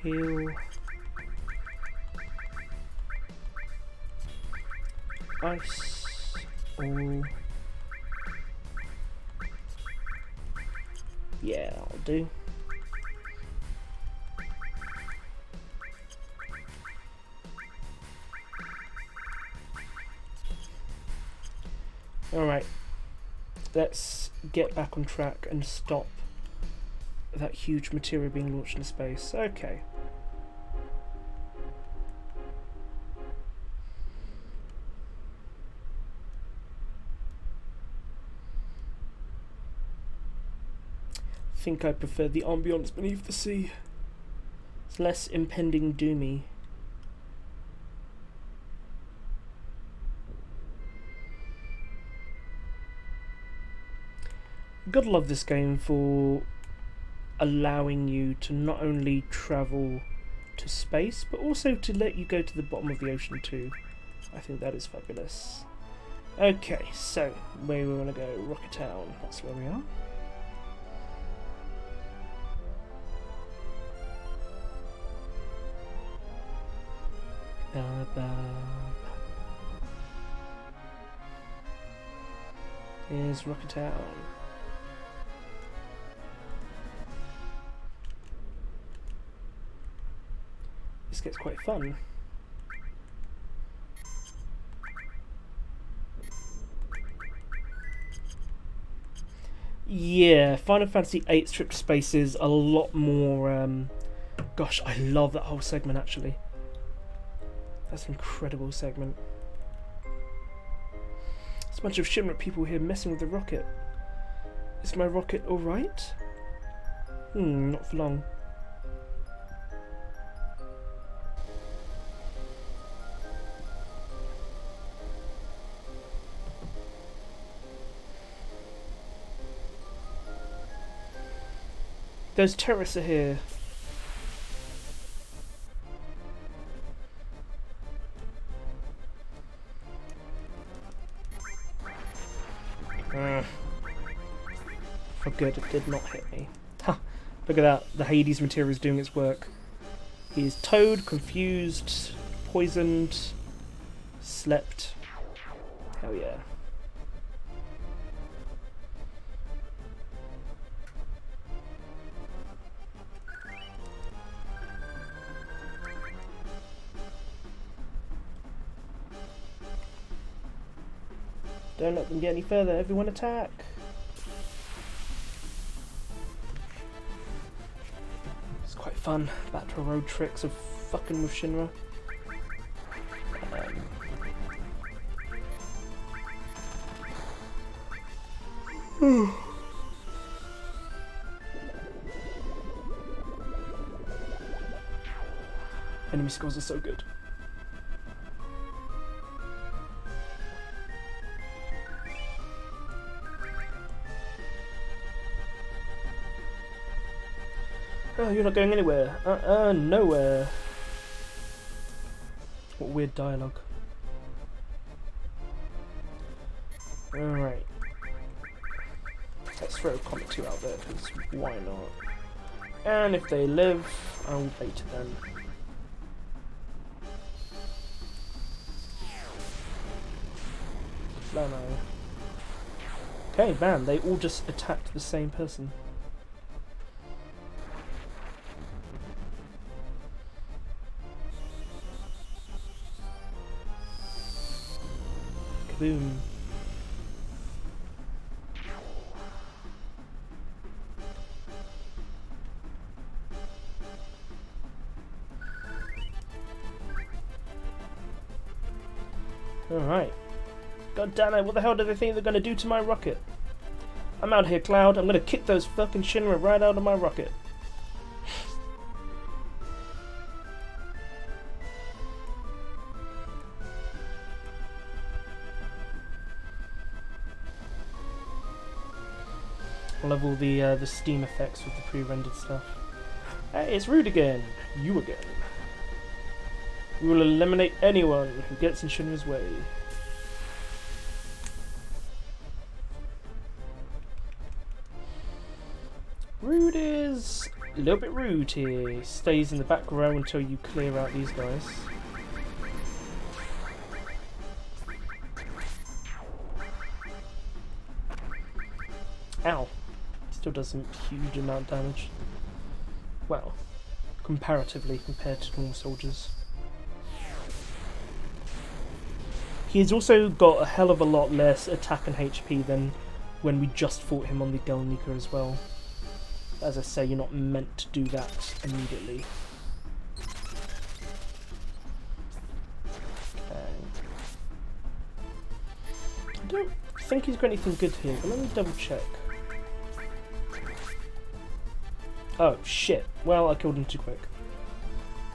Heal. Ice. All. Yeah, that'll do. Alright. Let's get back on track and stop that huge material being launched into space. Okay. I think I prefer the ambience beneath the sea. It's less impending doomy. Gotta love this game for allowing you to not only travel to space, but also to let you go to the bottom of the ocean too. I think that is fabulous. Okay, so where we want to go? Rocket Town. That's where we are. Here's Rocket Town. This gets quite fun. Yeah, Final Fantasy VIII trip to space is a lot more. Gosh, I love that whole segment actually. That's an incredible segment. There's a bunch of Shinra people here messing with the rocket. Is my rocket alright? Not for long. Those terrorists are here. For good, it did not hit me. Ha! Look at that. The Hades material is doing its work. He is towed, confused, poisoned, slept. Hell yeah. Don't let them get any further. Everyone attack. It's quite fun. Back to our road tricks of fucking with Shinra. Enemy scores are so good. Oh, you're not going anywhere. Nowhere. What weird dialogue. Alright. Let's throw Comet 2 out there, because why not? And if they live, I'll bait them. Flamo. Okay, man, they all just attacked the same person. Kaboom. Alright. God damn it, what the hell do they think they're gonna do to my rocket? I'm out here, Cloud. I'm gonna kick those fucking Shinra right out of my rocket. I love all the steam effects with the pre-rendered stuff. Hey, it's Rude again. You again. We will eliminate anyone who gets in Shinra's way. Rude is a little bit rude here. He stays in the back row until you clear out these guys. Ow. Still does some huge amount of damage. Well, comparatively compared to normal soldiers. He's also got a hell of a lot less attack and HP than when we just fought him on the Galnica as well. As I say, you're not meant to do that immediately. Okay. I don't think he's got anything good here, but let me double check. Oh, shit. Well, I killed him too quick.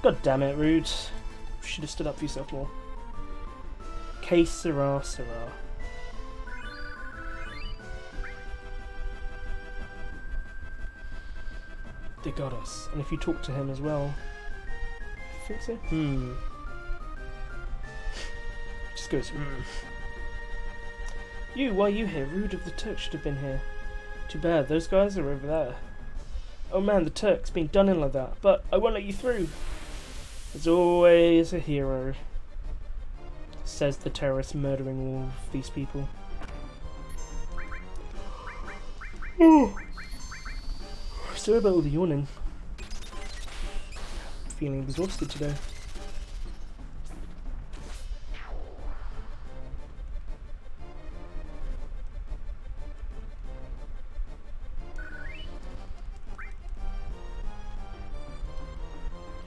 God damn it, Rude. Should have stood up for yourself more. Que sera, sera. They got us. And if you talk to him as well... I think so? Just goes, You, why are you here? Rude of the Turks should have been here. Too bad, those guys are over there. Oh man, the Turks being done in like that, but I won't let you through. There's always a hero, says the terrorist murdering all of these people. Oh. Sorry about all the yawning. I'm feeling exhausted today.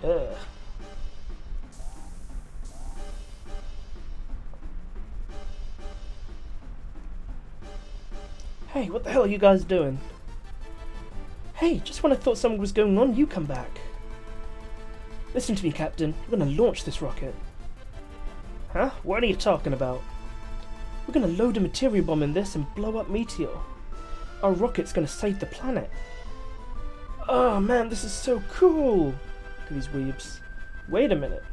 Ugh. Hey, what the hell are you guys doing? Hey, just when I thought something was going on, you come back. Listen to me, Captain. We're gonna launch this rocket. Huh? What are you talking about? We're gonna load a material bomb in this and blow up Meteor. Our rocket's gonna save the planet. Oh man, this is so cool! Look at these weebs. Wait a minute.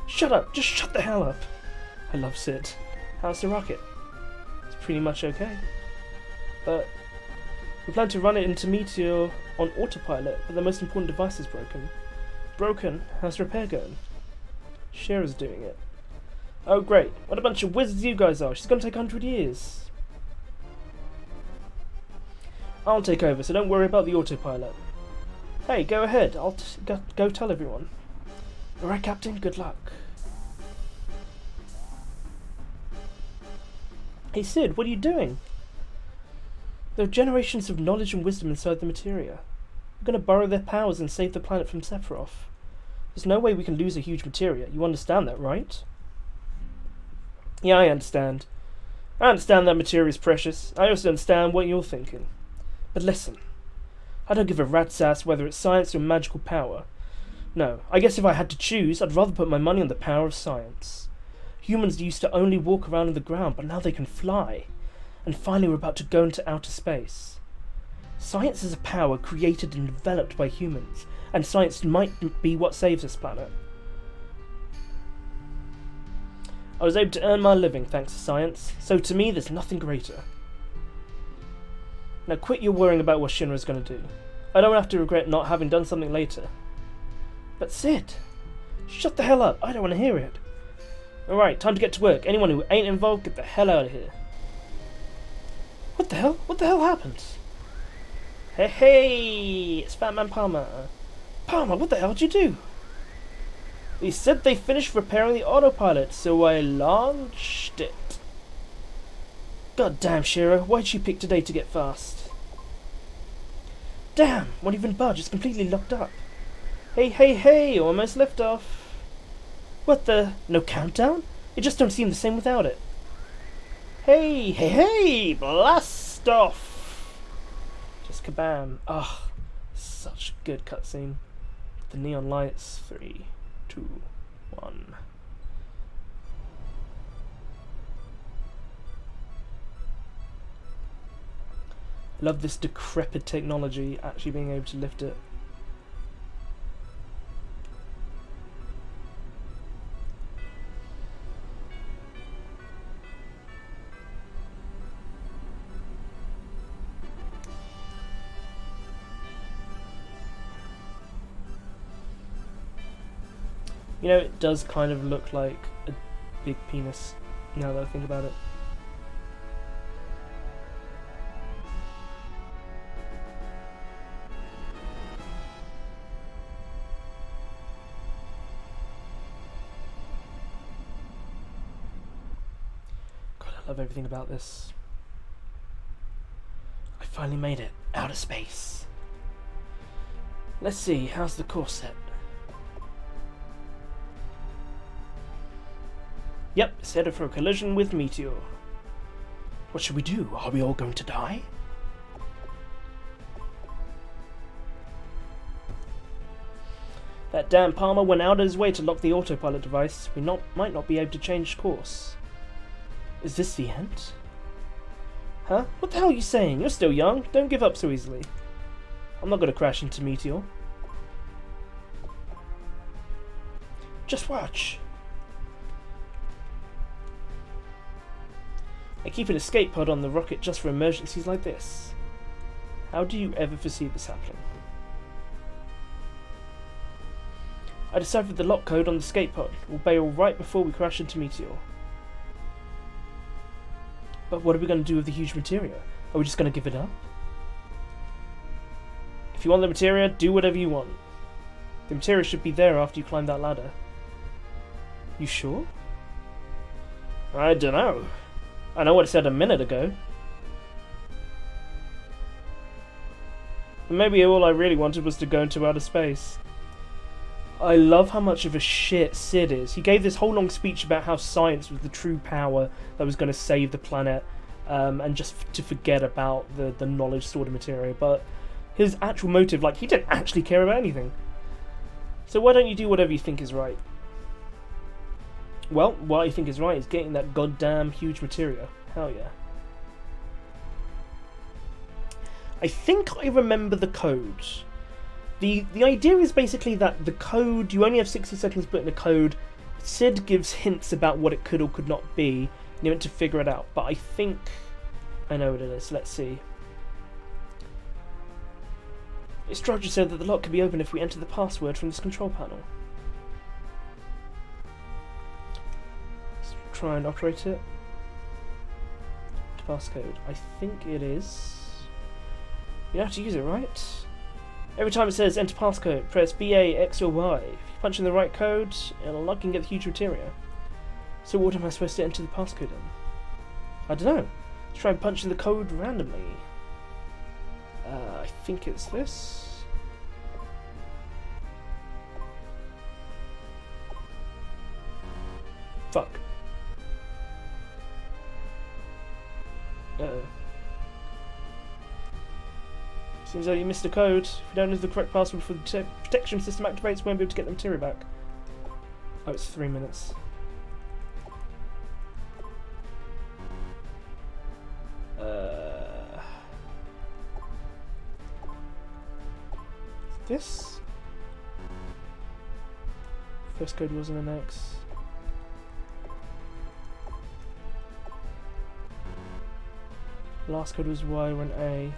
Shut up! Just shut the hell up! I love Sid. How's the rocket? It's pretty much okay. But we plan to run it into Meteor on autopilot, but the most important device is broken. Broken? How's repair going? Shira's doing it. Oh great, what a bunch of wizards you guys are. She's gonna take 100 years. I'll take over, so don't worry about the autopilot. Hey, go ahead. I'll go tell everyone. Alright, Captain, good luck. Hey Sid, what are you doing? There are generations of knowledge and wisdom inside the materia. We're going to borrow their powers and save the planet from Sephiroth. There's no way we can lose a huge materia. You understand that, right? Yeah, I understand. I understand that materia is precious. I also understand what you're thinking. But listen, I don't give a rat's ass whether it's science or magical power. No, I guess if I had to choose, I'd rather put my money on the power of science. Humans used to only walk around on the ground, but now they can fly. And finally we're about to go into outer space. Science is a power created and developed by humans, and science might be what saves this planet. I was able to earn my living thanks to science, so to me there's nothing greater. Now quit your worrying about what Shinra's going to do. I don't have to regret not having done something later. But Sid, shut the hell up, I don't want to hear it. Alright, time to get to work. Anyone who ain't involved, get the hell out of here. What the hell? What the hell happened? Hey, hey! It's Fat Man Palmer. Palmer, what the hell did you do? They said they finished repairing the autopilot, so I launched it. God damn, Shira, why'd you pick today to get fast? Damn, won't even budge, it's completely locked up. Hey, hey, hey, almost liftoff. What the? No countdown? It just don't seem the same without it. Hey, hey, hey! Blast off! Just kabam. Ah, oh, such a good cutscene. The neon lights. 3, 2, 1. Love this decrepit technology actually being able to lift it. You know, it does kind of look like a big penis, now that I think about it. I love everything about this. I finally made it. Out of space. Let's see, how's the course set? Yep, it's headed for a collision with Meteor. What should we do? Are we all going to die? That damn Palmer went out of his way to lock the autopilot device. We might not be able to change course. Is this the end? Huh? What the hell are you saying? You're still young. Don't give up so easily. I'm not going to crash into Meteor. Just watch. I keep an escape pod on the rocket just for emergencies like this. How do you ever foresee this happening? I deciphered the lock code on the escape pod. We'll bail right before we crash into Meteor. But what are we going to do with the huge materia? Are we just going to give it up? If you want the materia, do whatever you want. The materia should be there after you climb that ladder. You sure? I don't know. I know what I said a minute ago. But maybe all I really wanted was to go into outer space. I love how much of a shit Sid is. He gave this whole long speech about how science was the true power that was going to save the planet, and just to forget about the knowledge stored in materia. But his actual motive, like, he didn't actually care about anything. So why don't you do whatever you think is right? Well, what I think is right is getting that goddamn huge materia. Hell yeah. I think I remember the code. The idea is basically that the code, you only have 60 seconds to put in the code. Sid gives hints about what it could or could not be, and you're meant to figure it out. But I think I know what it is. Let's see. Instructor said that the lock can be opened if we enter the password from this control panel. Let's try and operate it. Passcode. I think it is. You have to use it, right? Every time it says enter passcode, press BA, X or Y. If you punch in the right code, it'll unlock and get the huge materia. So what am I supposed to enter the passcode in? I don't know. Let's try and punch in the code randomly. I think it's this. Fuck. Uh-oh. Seems like you missed a code. If you don't enter the correct password for the protection system activates, we won't be able to get the materia back. Oh, it's 3 minutes. This? First code wasn't an X. Last code was Y or an A.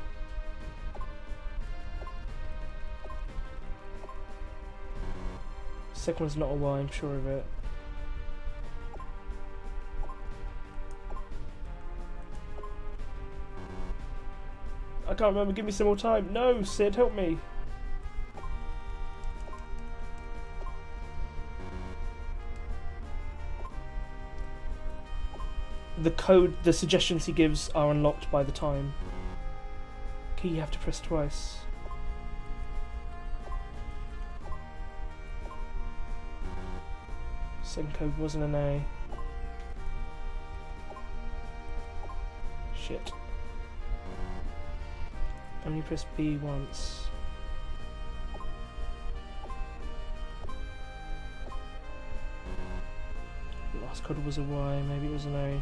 Second one's not a Y, I'm sure of it. I can't remember, give me some more time. No, Sid, help me. The code, the suggestions he gives are unlocked by the time. Key you have to press twice. Second code wasn't an A. Shit. Only press B once. Last code was a Y, maybe it was an A.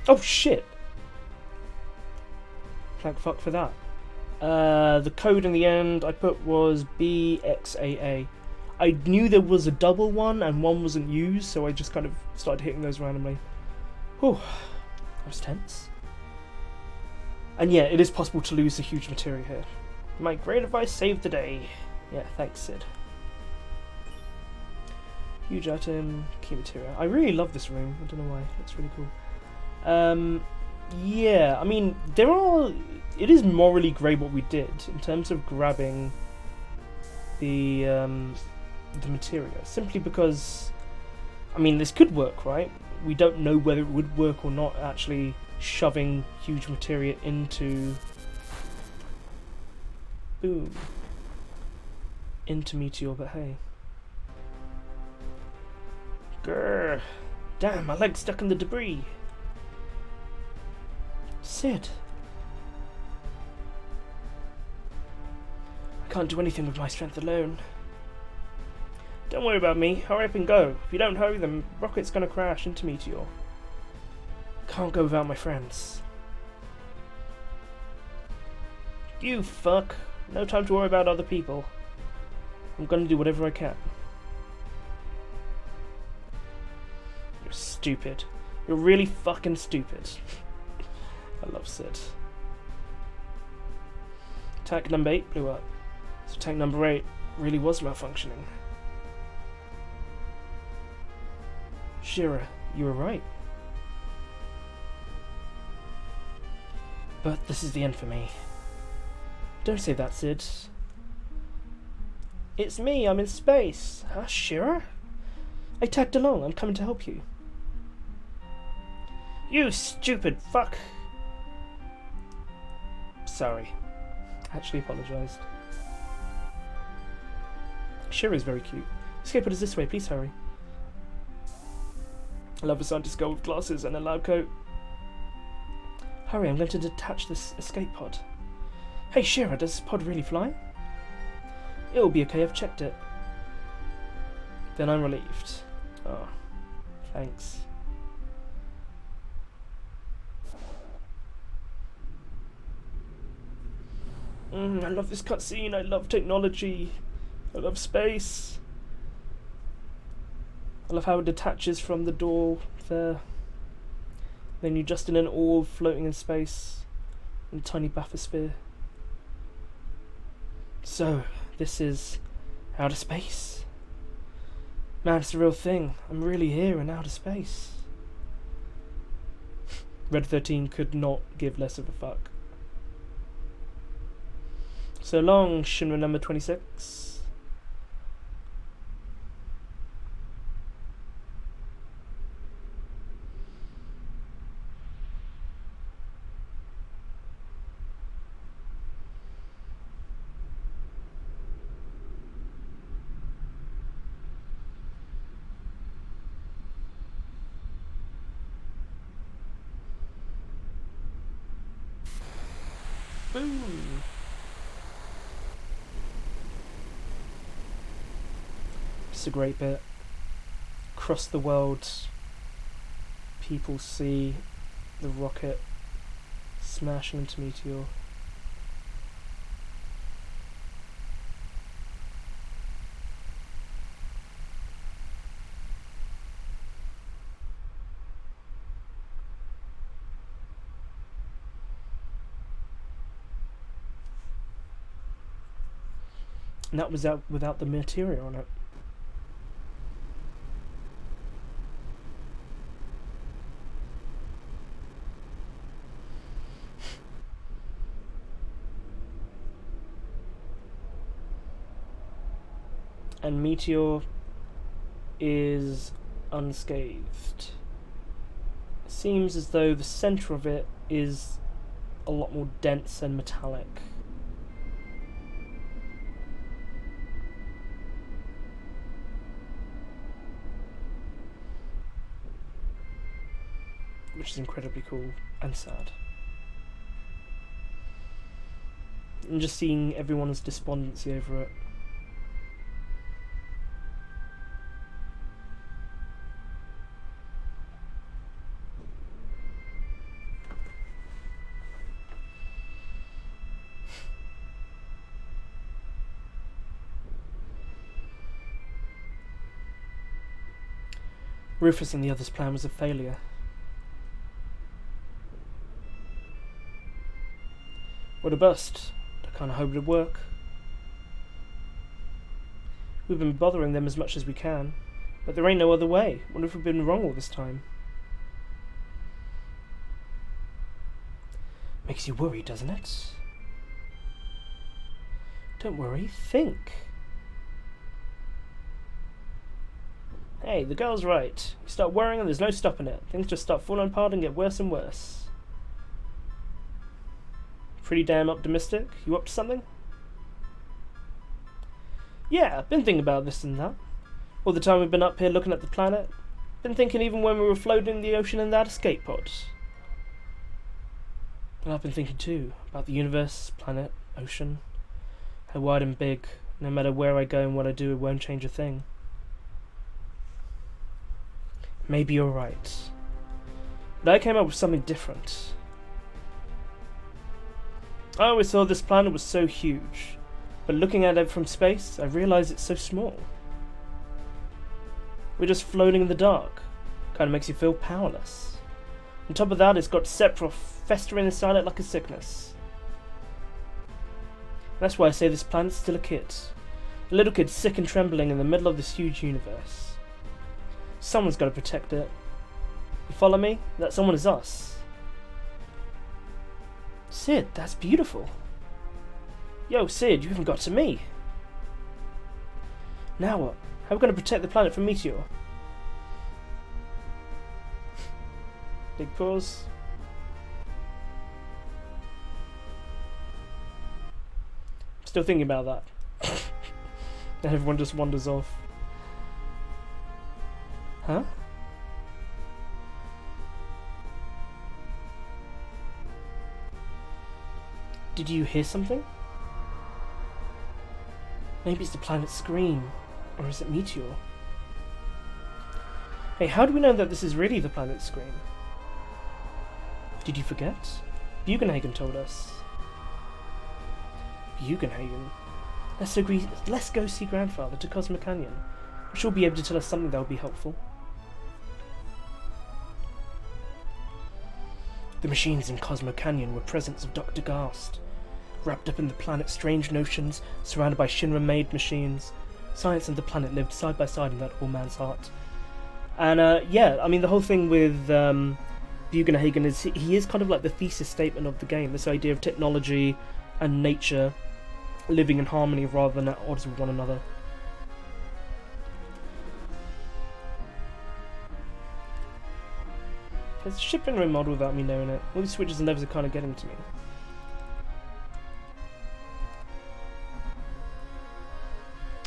Oh shit! Thank fuck for that. The code in the end I put was BXAA. I knew there was a double one and one wasn't used, so I just kind of started hitting those randomly. Whew, that was tense. And yeah, it is possible to lose a huge materia here. My great advice saved the day. Yeah, thanks, Sid. Huge item, key materia. I really love this room. I don't know why. It's really cool. Yeah, I mean, it is morally grey what we did in terms of grabbing the materia. Simply because, I mean, this could work, right? We don't know whether it would work or not, actually shoving huge materia into... Boom. Into Meteor, but hey. Grr. Damn, my leg's stuck in the debris. Sid. I can't do anything with my strength alone. Don't worry about me. Hurry up and go. If you don't hurry, the rocket's gonna crash into Meteor. Can't go without my friends. You fuck. No time to worry about other people. I'm gonna do whatever I can. You're stupid. You're really fucking stupid. I love Sid. Tank number 8 blew up. So tank number 8 really was malfunctioning. Shira, you were right. But this is the end for me. Don't say that, Sid. It's me, I'm in space. Huh, Shira? I tagged along, I'm coming to help you. You stupid fuck! Sorry. Actually apologised. Shira's very cute. Escape pod is this way, please hurry. I love a scientist girl with glasses and a lab coat. Hurry, I'm going to detach this escape pod. Hey Shira, does this pod really fly? It'll be okay, I've checked it. Then I'm relieved. Oh, thanks. I love this cutscene, I love technology, I love space. I love how it detaches from the door there. Then you're just in an orb floating in space, in a tiny bathysphere. So, this is outer space. Man, it's the real thing. I'm really here in outer space. Red 13 could not give less of a fuck. So long, Shinra number 26. Boom. It's a great bit. Across the world, people see the rocket smashing into Meteor. And that was out without the materia on it. And Meteor is unscathed. It seems as though the centre of it is a lot more dense and metallic. Which is incredibly cool and sad. And just seeing everyone's despondency over it. Rufus and the others' plan was a failure. What a bust. I kinda hoped it'd work. We've been bothering them as much as we can, but there ain't no other way. Wonder if we've been wrong all this time. Makes you worry, doesn't it? Don't worry, think. Hey, the girl's right. You start worrying and there's no stopping it. Things just start falling apart and get worse and worse. Pretty damn optimistic. You up to something? Yeah, been thinking about this and that. All the time we've been up here looking at the planet. Been thinking even when we were floating in the ocean in that escape pod. And I've been thinking too, about the universe, planet, ocean. How wide and big, no matter where I go and what I do, it won't change a thing. Maybe you're right. But I came up with something different. I always thought this planet was so huge, but looking at it from space, I realised it's so small. We're just floating in the dark. Kinda makes you feel powerless. On top of that, it's got Sephiroth festering inside it like a sickness. That's why I say this planet's still a kid. A little kid sick and trembling in the middle of this huge universe. Someone's got to protect it. You follow me? That someone is us. Sid, that's beautiful. Yo, Sid, you haven't got to me. Now what? How are we going to protect the planet from Meteor? Big pause. Still thinking about that. And everyone just wanders off. Huh? Did you hear something? Maybe it's the planet's scream. Or is it Meteor? Hey, how do we know that this is really the planet's scream? Did you forget? Bugenhagen told us. Bugenhagen? Let's go see Grandfather to Cosmo Canyon. I'm sure he'll be able to tell us something that will be helpful. The machines in Cosmo Canyon were presents of Dr. Gast. Wrapped up in the planet's strange notions, surrounded by Shinra-made machines, science and the planet lived side by side in that old man's heart. And yeah, I mean the whole thing with Bugenhagen is he is kind of like the thesis statement of the game, this idea of technology and nature living in harmony rather than at odds with one another. Has the ship been remodeled without me knowing it? All these switches and levers are kind of getting to me.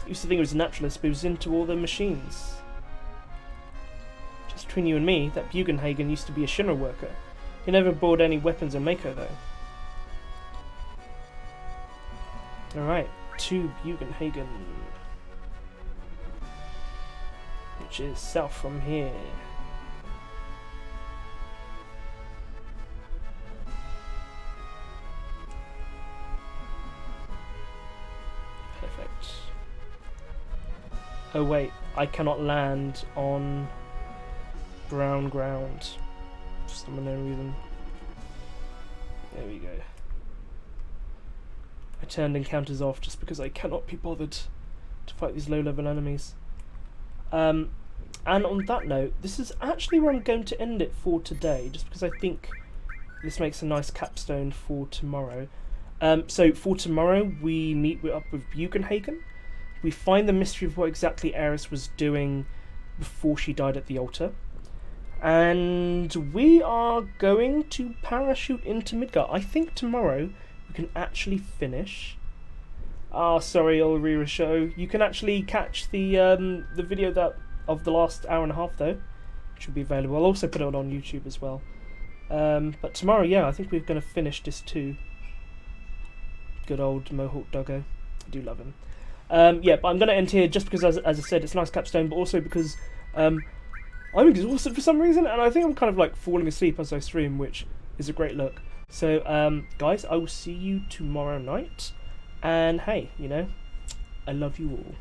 I used to think it was a naturalist, but he was into all the machines. Just between you and me, that Bugenhagen used to be a Shinra worker. He never bought any weapons or Mako though. Alright, to Bugenhagen. Which is south from here. Perfect. Oh wait, I cannot land on brown ground for some unknown reason. There we go. I turned encounters off just because I cannot be bothered to fight these low-level enemies. And on that note, this is actually where I'm going to end it for today, just because I think this makes a nice capstone for tomorrow. So for tomorrow, we meet up with Bugenhagen. We find the mystery of what exactly Aeris was doing before she died at the altar. And we are going to parachute into Midgar. I think tomorrow we can actually finish. Ah, sorry, Ulrira show. You can actually catch the video of the last hour and a half though. It should be available. I'll also put it on YouTube as well. But tomorrow, yeah, I think we're going to finish this too. Good old Mohawk Doggo. I do love him. Yeah, but I'm going to end here just because, as I said, it's a nice capstone, but also because I'm exhausted for some reason, and I think I'm kind of like falling asleep as I stream, which is a great look. So, guys, I will see you tomorrow night, and hey, you know, I love you all.